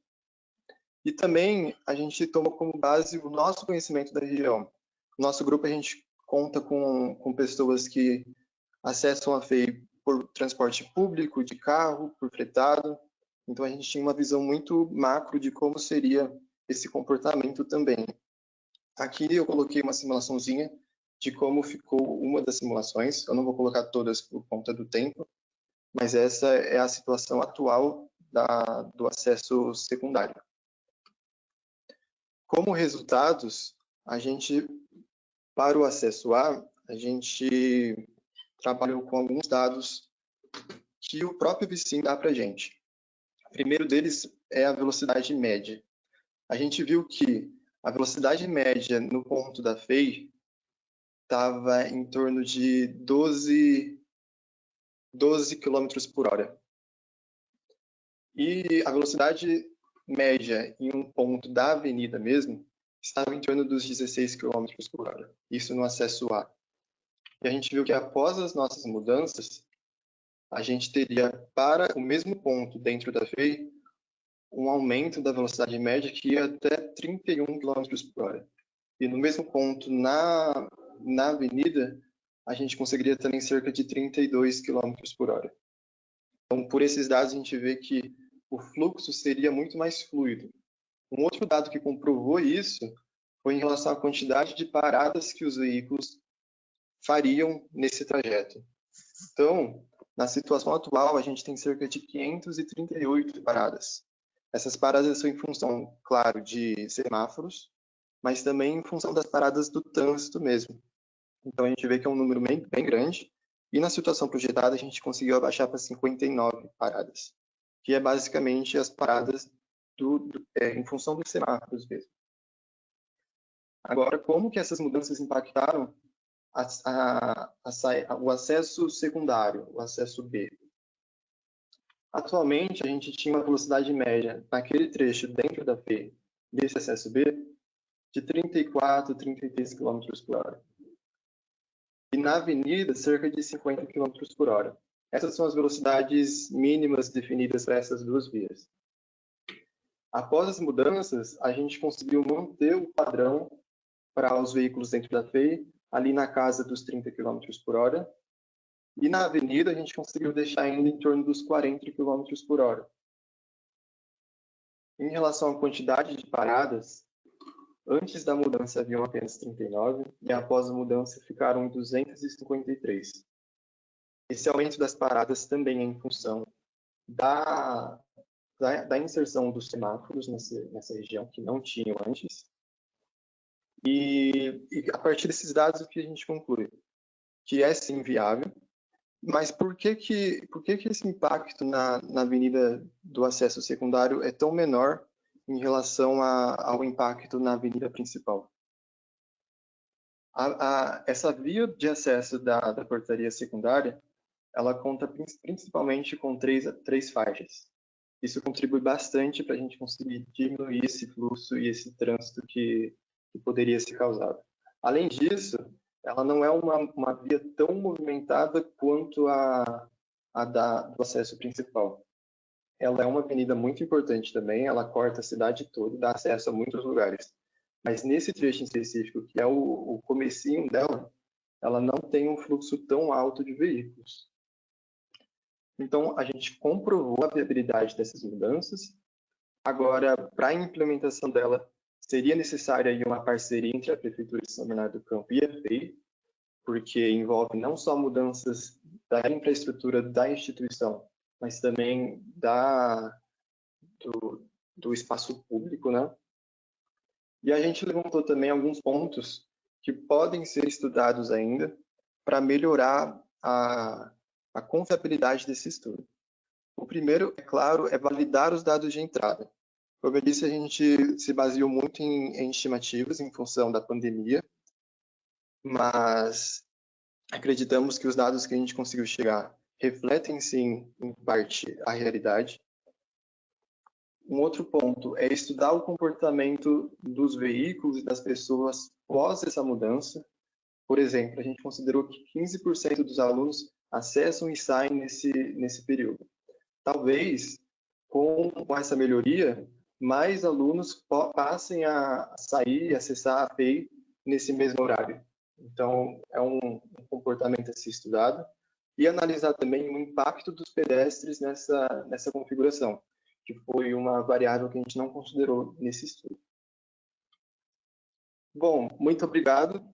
E também a gente tomou como base o nosso conhecimento da região. No nosso grupo, a gente conta com pessoas que acessam a FEI por transporte público, de carro, por fretado. Então, a gente tinha uma visão muito macro de como seria esse comportamento também. Aqui eu coloquei uma simulaçãozinha de como ficou uma das simulações. Eu não vou colocar todas por conta do tempo, mas essa é a situação atual do acesso secundário. Como resultados, para o acesso A, a gente trabalhou com alguns dados que o próprio VSIM dá para a gente. O primeiro deles é a velocidade média. A gente viu que a velocidade média no ponto da FEI estava em torno de 12 km por hora. E a velocidade média em um ponto da avenida mesmo estava em torno dos 16 km por hora. Isso no acesso A. E a gente viu que após as nossas mudanças, a gente teria para o mesmo ponto dentro da FEI um aumento da velocidade média que ia até 31 km por hora. E no mesmo ponto na avenida, a gente conseguiria também cerca de 32 km por hora. Então, por esses dados, a gente vê que o fluxo seria muito mais fluido. Um outro dado que comprovou isso foi em relação à quantidade de paradas que os veículos fariam nesse trajeto. Então, na situação atual, a gente tem cerca de 538 paradas. Essas paradas são em função, claro, de semáforos, mas também em função das paradas do trânsito mesmo. Então, a gente vê que é um número bem grande, e na situação projetada, a gente conseguiu abaixar para 59 paradas, que é basicamente as paradas em função dos semáforos mesmo. Agora, como que essas mudanças impactaram o acesso secundário, o acesso B? Atualmente, a gente tinha uma velocidade média naquele trecho dentro da P desse acesso B de 34, 33 km por hora. E na avenida, cerca de 50 km por hora. Essas são as velocidades mínimas definidas para essas duas vias. Após as mudanças, a gente conseguiu manter o padrão para os veículos dentro da FEI, ali na casa dos 30 km por hora. E na avenida, a gente conseguiu deixar ainda em torno dos 40 km por hora. Em relação à quantidade de paradas, antes da mudança haviam apenas 39 e após a mudança ficaram 253. Esse aumento das paradas também é em função da inserção dos semáforos nessa região, que não tinham antes. E a partir desses dados, o que a gente conclui? Que é sim viável, mas por que esse impacto na avenida do acesso secundário é tão menor em relação ao impacto na avenida principal? Essa via de acesso da portaria secundária, ela conta principalmente com três faixas. Isso contribui bastante para a gente conseguir diminuir esse fluxo e esse trânsito que poderia ser causado. Além disso, ela não é uma via tão movimentada quanto a do acesso principal. Ela é uma avenida muito importante também, ela corta a cidade toda e dá acesso a muitos lugares. Mas nesse trecho em específico, que é o comecinho dela, ela não tem um fluxo tão alto de veículos. Então, a gente comprovou a viabilidade dessas mudanças. Agora, para a implementação dela, seria necessária uma parceria entre a Prefeitura de São Bernardo do Campo e a FEI, porque envolve não só mudanças da infraestrutura da instituição, mas também do espaço público, né? E a gente levantou também alguns pontos que podem ser estudados ainda para melhorar a confiabilidade desse estudo. O primeiro, é claro, é validar os dados de entrada. Como eu disse, a gente se baseou muito em estimativas em função da pandemia, mas acreditamos que os dados que a gente conseguiu chegar refletem, sim, em parte, a realidade. Um outro ponto é estudar o comportamento dos veículos e das pessoas pós essa mudança. Por exemplo, a gente considerou que 15% dos alunos acessam e saem nesse período. Talvez, com essa melhoria, mais alunos passem a sair e acessar a FEI nesse mesmo horário. Então, é um comportamento a ser estudado. E analisar também o impacto dos pedestres nessa configuração, que foi uma variável que a gente não considerou nesse estudo. Bom, muito obrigado.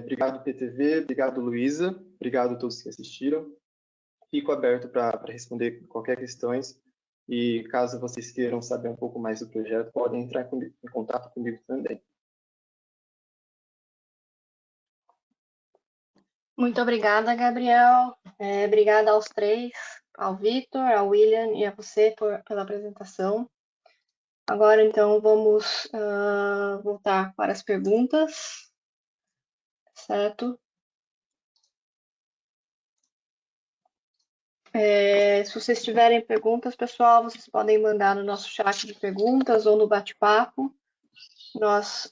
Obrigado, PTV, obrigado, Luísa, obrigado a todos que assistiram. Fico aberto para responder qualquer questões e caso vocês queiram saber um pouco mais do projeto, podem entrar em contato comigo também. Muito obrigada, Gabriel. Obrigada aos três, ao Vitor, ao William e a você pela apresentação. Agora, então, vamos voltar para as perguntas, certo? Se vocês tiverem perguntas, pessoal, vocês podem mandar no nosso chat de perguntas ou no bate-papo. Nós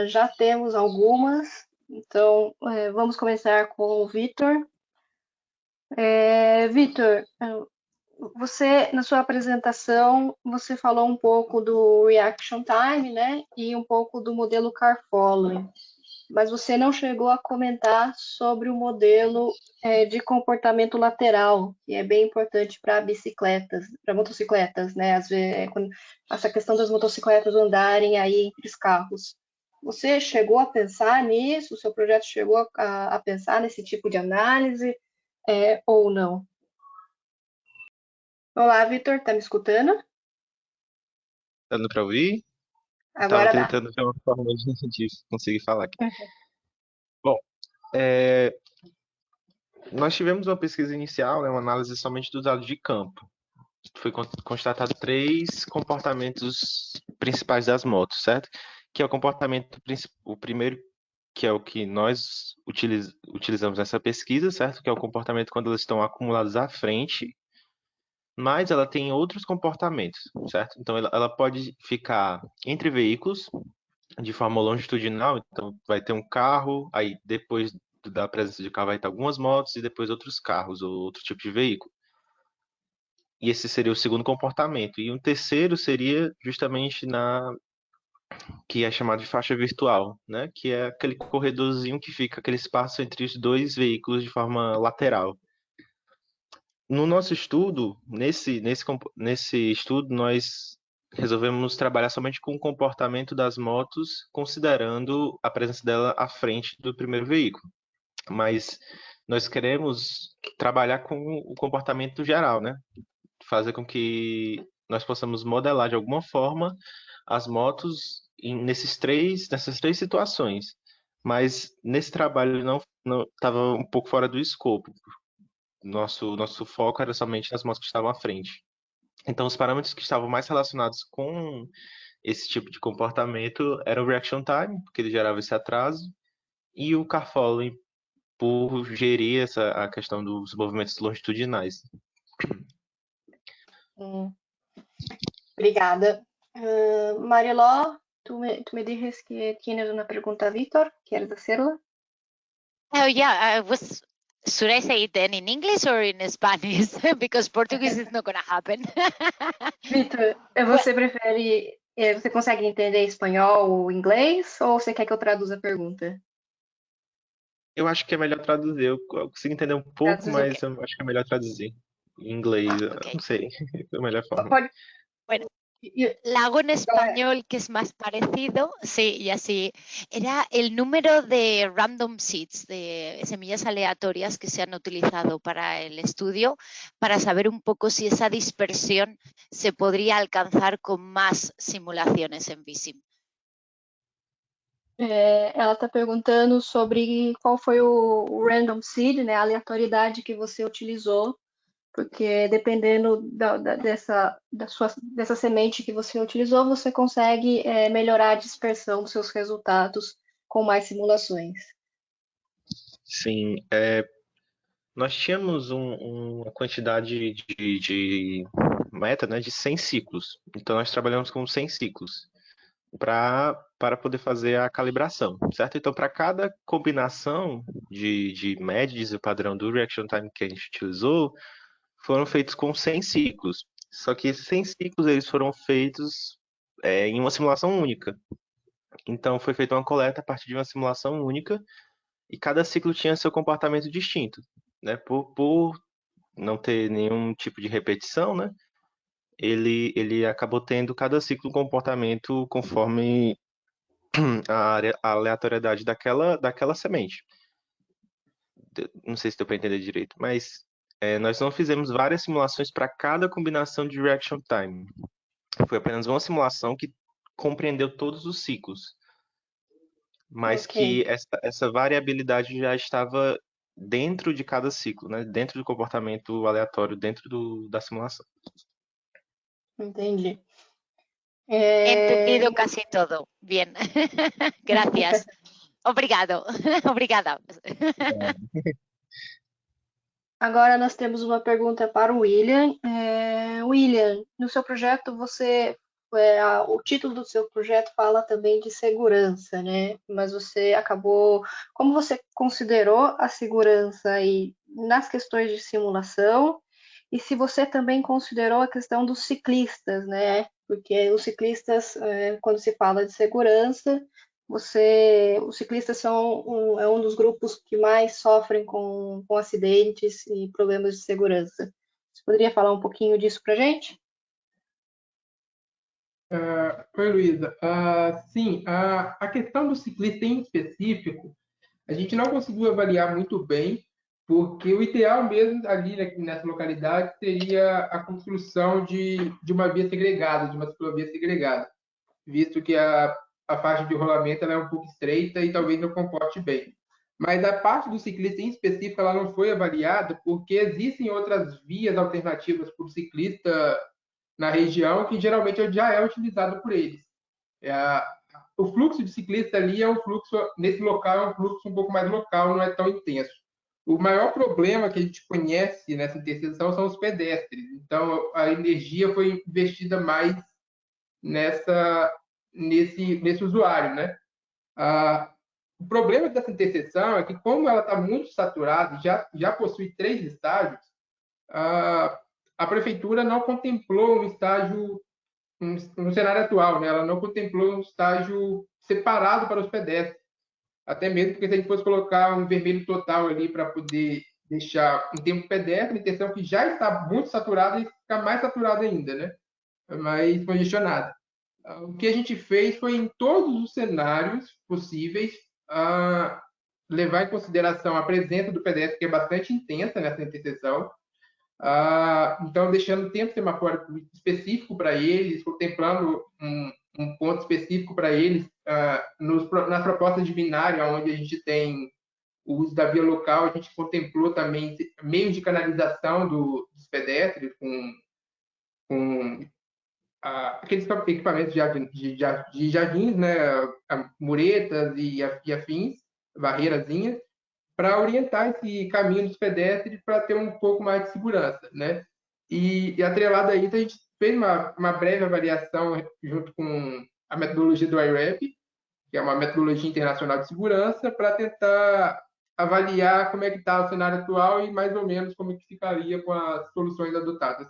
já temos algumas, então vamos começar com o Vitor. Vitor, você, na sua apresentação, você falou um pouco do reaction time, né, e um pouco do modelo car following. mas você não chegou a comentar sobre o modelo de comportamento lateral, que é bem importante para bicicletas, para motocicletas, né? Às vezes, essa questão das motocicletas andarem aí entre os carros. Você chegou a pensar nisso? O seu projeto chegou a pensar nesse tipo de análise ou não? Olá, Vitor, tá me escutando? Dando para ouvir? Estava Agora dá. tentando ver uma forma de conseguir falar aqui. Bom, é, nós tivemos uma pesquisa inicial, né, uma análise somente dos dados de campo. Foi constatado 3 comportamentos principais das motos, certo? Que é o comportamento, o primeiro, que é o que nós utilizamos nessa pesquisa, certo? Que é o comportamento quando elas estão acumuladas à frente, mas ela tem outros comportamentos, certo? Então, ela pode ficar entre veículos, de forma longitudinal, então vai ter um carro, aí depois da presença de carro vai ter algumas motos e depois outros carros ou outro tipo de veículo. E esse seria o segundo comportamento. E um terceiro seria justamente que é chamado de faixa virtual, né? Que é aquele corredorzinho que fica aquele espaço entre os 2 veículos de forma lateral. No nosso estudo, nesse estudo, nós resolvemos trabalhar somente com o comportamento das motos, considerando a presença dela à frente do primeiro veículo. Mas nós queremos trabalhar com o comportamento geral, né? Fazer com que nós possamos modelar de alguma forma as motos nessas três situações. Mas nesse trabalho não estava um pouco fora do escopo. Nosso foco era somente nas motos que estavam à frente. Então, os parâmetros que estavam mais relacionados com esse tipo de comportamento eram o reaction time, porque ele gerava esse atraso, e o car following, por gerir a questão dos movimentos longitudinais. Obrigada. Mariló, tú me dices que tienes una pregunta a Víctor. ¿Quieres hacerla? Oh, yeah, should I say it then in English or in Spanish? Because Portuguese is not going to happen. Vítor, você prefere, você consegue entender espanhol ou inglês, ou você quer que eu traduza a pergunta? Eu acho que é melhor traduzir. Eu consigo entender um pouco, Traduz o quê? mas eu acho que é melhor traduzir. Em inglês, eu Ok. não sei. É a melhor forma. Pode. Bueno, You- la hago en español, que es más parecido, sí, y así. Era el número de random seeds, de semillas aleatorias que se han utilizado para el estudio, para saber un poco si esa dispersión se podría alcanzar con más simulaciones en VISIM. Ela está perguntando sobre qual foi o random seed, né, a aleatoriedade que você utilizou, porque dependendo dessa semente que você utilizou, você consegue melhorar a dispersão dos seus resultados com mais simulações. Sim, nós tínhamos uma quantidade de meta, né, de 100 ciclos. Então, nós trabalhamos com 100 ciclos para poder fazer a calibração, certo? Então, para cada combinação de médias e o padrão do reaction time que a gente utilizou, foram feitos com 100 ciclos. Só que esses 100 ciclos eles foram feitos em uma simulação única. Então, foi feita uma coleta a partir de uma simulação única e cada ciclo tinha seu comportamento distinto, né? Por não ter nenhum tipo de repetição, né? Ele acabou tendo cada ciclo um comportamento conforme a aleatoriedade daquela semente. Não sei se deu para entender direito, mas nós não fizemos várias simulações para cada combinação de reaction time. Foi apenas uma simulação que compreendeu todos os ciclos, mas Ok. que essa variabilidade já estava dentro de cada ciclo, né? Dentro do comportamento aleatório, dentro da simulação. Entendi. Entendido casi todo. Bien. Gracias. Obrigado. Obrigada. Agora nós temos uma pergunta para o William. William, no seu projeto o título do seu projeto fala também de segurança, né? Mas você acabou, como você considerou a segurança aí nas questões de simulação? E se você também considerou a questão dos ciclistas, né? Porque os ciclistas, quando se fala de segurança, os ciclistas é um dos grupos que mais sofrem com acidentes e problemas de segurança. Você poderia falar um pouquinho disso para a gente? Oi, Luísa. Sim, a questão do ciclista em específico, a gente não conseguiu avaliar muito bem, porque o ideal mesmo ali nessa localidade seria a construção de uma via segregada, de uma ciclovia segregada, visto que a faixa de rolamento ela é um pouco estreita e talvez não comporte bem. Mas a parte do ciclista em específico ela não foi avaliada porque existem outras vias alternativas para o ciclista na região que geralmente já é utilizado por eles. O fluxo de ciclista ali é um fluxo, nesse local, é um fluxo um pouco mais local, não é tão intenso. O maior problema que a gente conhece nessa interseção são os pedestres. Então, a energia foi investida mais nesse usuário, né? O problema dessa interseção é que, como ela está muito saturada, já possui 3 estágios, a prefeitura não contemplou um estágio, no cenário atual, né? Ela não contemplou um estágio separado para os pedestres. Até mesmo porque se a gente fosse colocar um vermelho total ali para poder deixar um tempo pedestre, a intenção que já está muito saturada e ficar mais saturada ainda, né? Mais congestionada. O que a gente fez foi, em todos os cenários possíveis, levar em consideração a presença do pedestre, que é bastante intensa nessa interseção. Então, deixando tempo semafórico específico para eles, contemplando um ponto específico para eles, nas propostas de binário, onde a gente tem o uso da via local, a gente contemplou também meios de canalização dos pedestres, com aqueles equipamentos de jardins, né, muretas e afins, barreirazinhas, para orientar esse caminho dos pedestres para ter um pouco mais de segurança, né? E atrelado a isso, a gente fez uma breve avaliação junto com a metodologia do IREP, que é uma metodologia internacional de segurança, para tentar avaliar como é que está o cenário atual e mais ou menos como que ficaria com as soluções adotadas.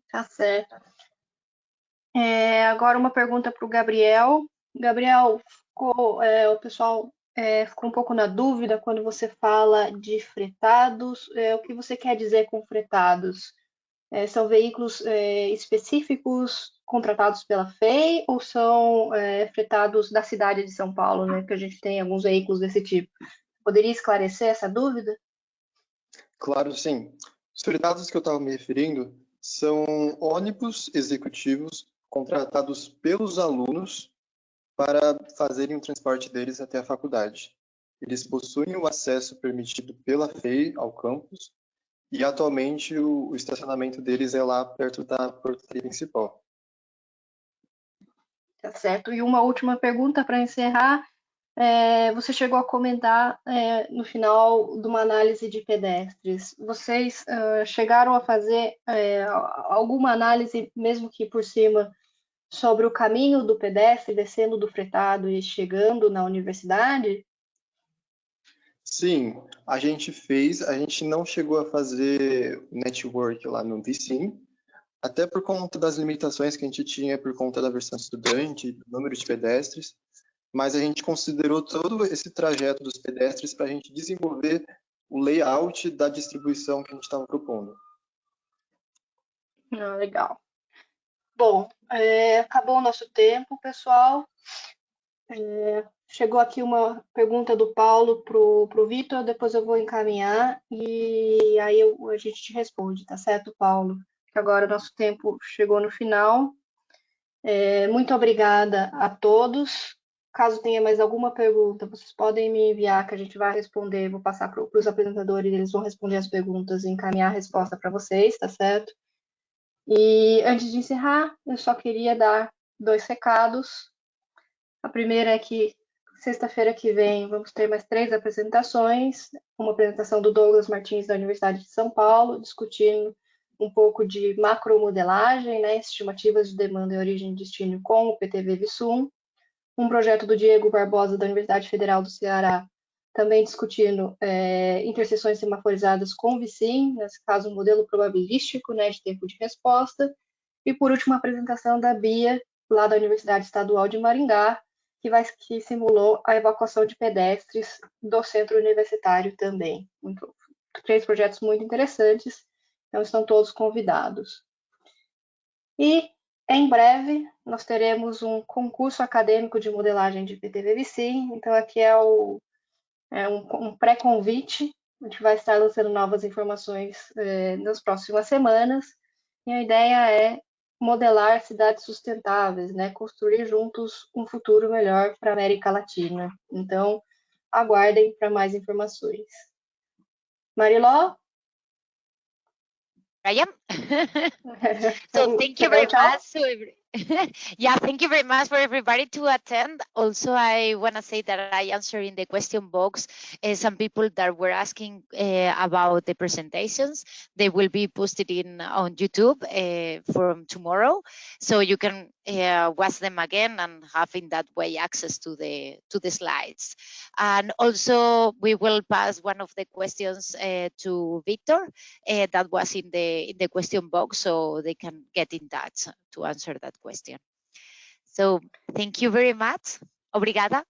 Tá certo. Agora uma pergunta para o Gabriel. Gabriel, o pessoal ficou um pouco na dúvida quando você fala de fretados. O que você quer dizer com fretados? São veículos específicos contratados pela FEI ou são fretados da cidade de São Paulo, né? Que a gente tem alguns veículos desse tipo. Poderia esclarecer essa dúvida? Claro, sim. Os fretados que eu estava me referindo são ônibus executivos contratados pelos alunos para fazerem o transporte deles até a faculdade. Eles possuem o acesso permitido pela FEI ao campus e atualmente o estacionamento deles é lá perto da portaria principal. Tá certo. E uma última pergunta para encerrar. Você chegou a comentar no final de uma análise de pedestres. Vocês chegaram a fazer alguma análise, mesmo que por cima, sobre o caminho do pedestre descendo do fretado e chegando na universidade? Sim, a gente não chegou a fazer network lá no VSIM, até por conta das limitações que a gente tinha por conta da versão estudante, do número de pedestres, mas a gente considerou todo esse trajeto dos pedestres para a gente desenvolver o layout da distribuição que a gente estava propondo. Legal. Bom, acabou o nosso tempo, pessoal. Chegou aqui uma pergunta do Paulo para o Vitor, depois eu vou encaminhar e aí a gente te responde, tá certo, Paulo? Que agora o nosso tempo chegou no final. Muito obrigada a todos. Caso tenha mais alguma pergunta, vocês podem me enviar que a gente vai responder. Vou passar para os apresentadores, eles vão responder as perguntas e encaminhar a resposta para vocês, tá certo? E antes de encerrar, eu só queria dar 2 recados. A primeira é que sexta-feira que vem vamos ter mais 3 apresentações. Uma apresentação do Douglas Martins, da Universidade de São Paulo, discutindo um pouco de macromodelagem, né, estimativas de demanda e origem de destino com o PTV-VSUM. Um projeto do Diego Barbosa, da Universidade Federal do Ceará, também discutindo interseções semaforizadas com VSIM, nesse caso um modelo probabilístico, né, de tempo de resposta. E, por último, a apresentação da Bia, lá da Universidade Estadual de Maringá, que simulou a evacuação de pedestres do centro universitário também. 3 projetos muito interessantes, então estão todos convidados. E, em breve, nós teremos um concurso acadêmico de modelagem de PTVVC, então aqui é um pré-convite, a gente vai estar lançando novas informações nas próximas semanas, e a ideia é modelar cidades sustentáveis, né? Construir juntos um futuro melhor para a América Latina. Então, aguardem para mais informações. Mariló? Ryan? So thank you very much to yeah, thank you very much for everybody to attend. Also, I want to say that I answered in the question box some people that were asking about the presentations. They will be posted on YouTube from tomorrow, so you can watch them again and have in that way access to the slides. And also, we will pass one of the questions to Victor that was in the question box, so they can get in touch to answer that question. So, thank you very much. Obrigada.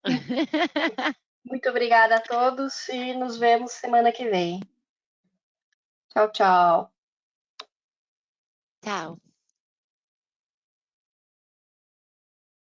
Muito obrigada a todos e nos vemos semana que vem. Tchau, tchau. Tchau.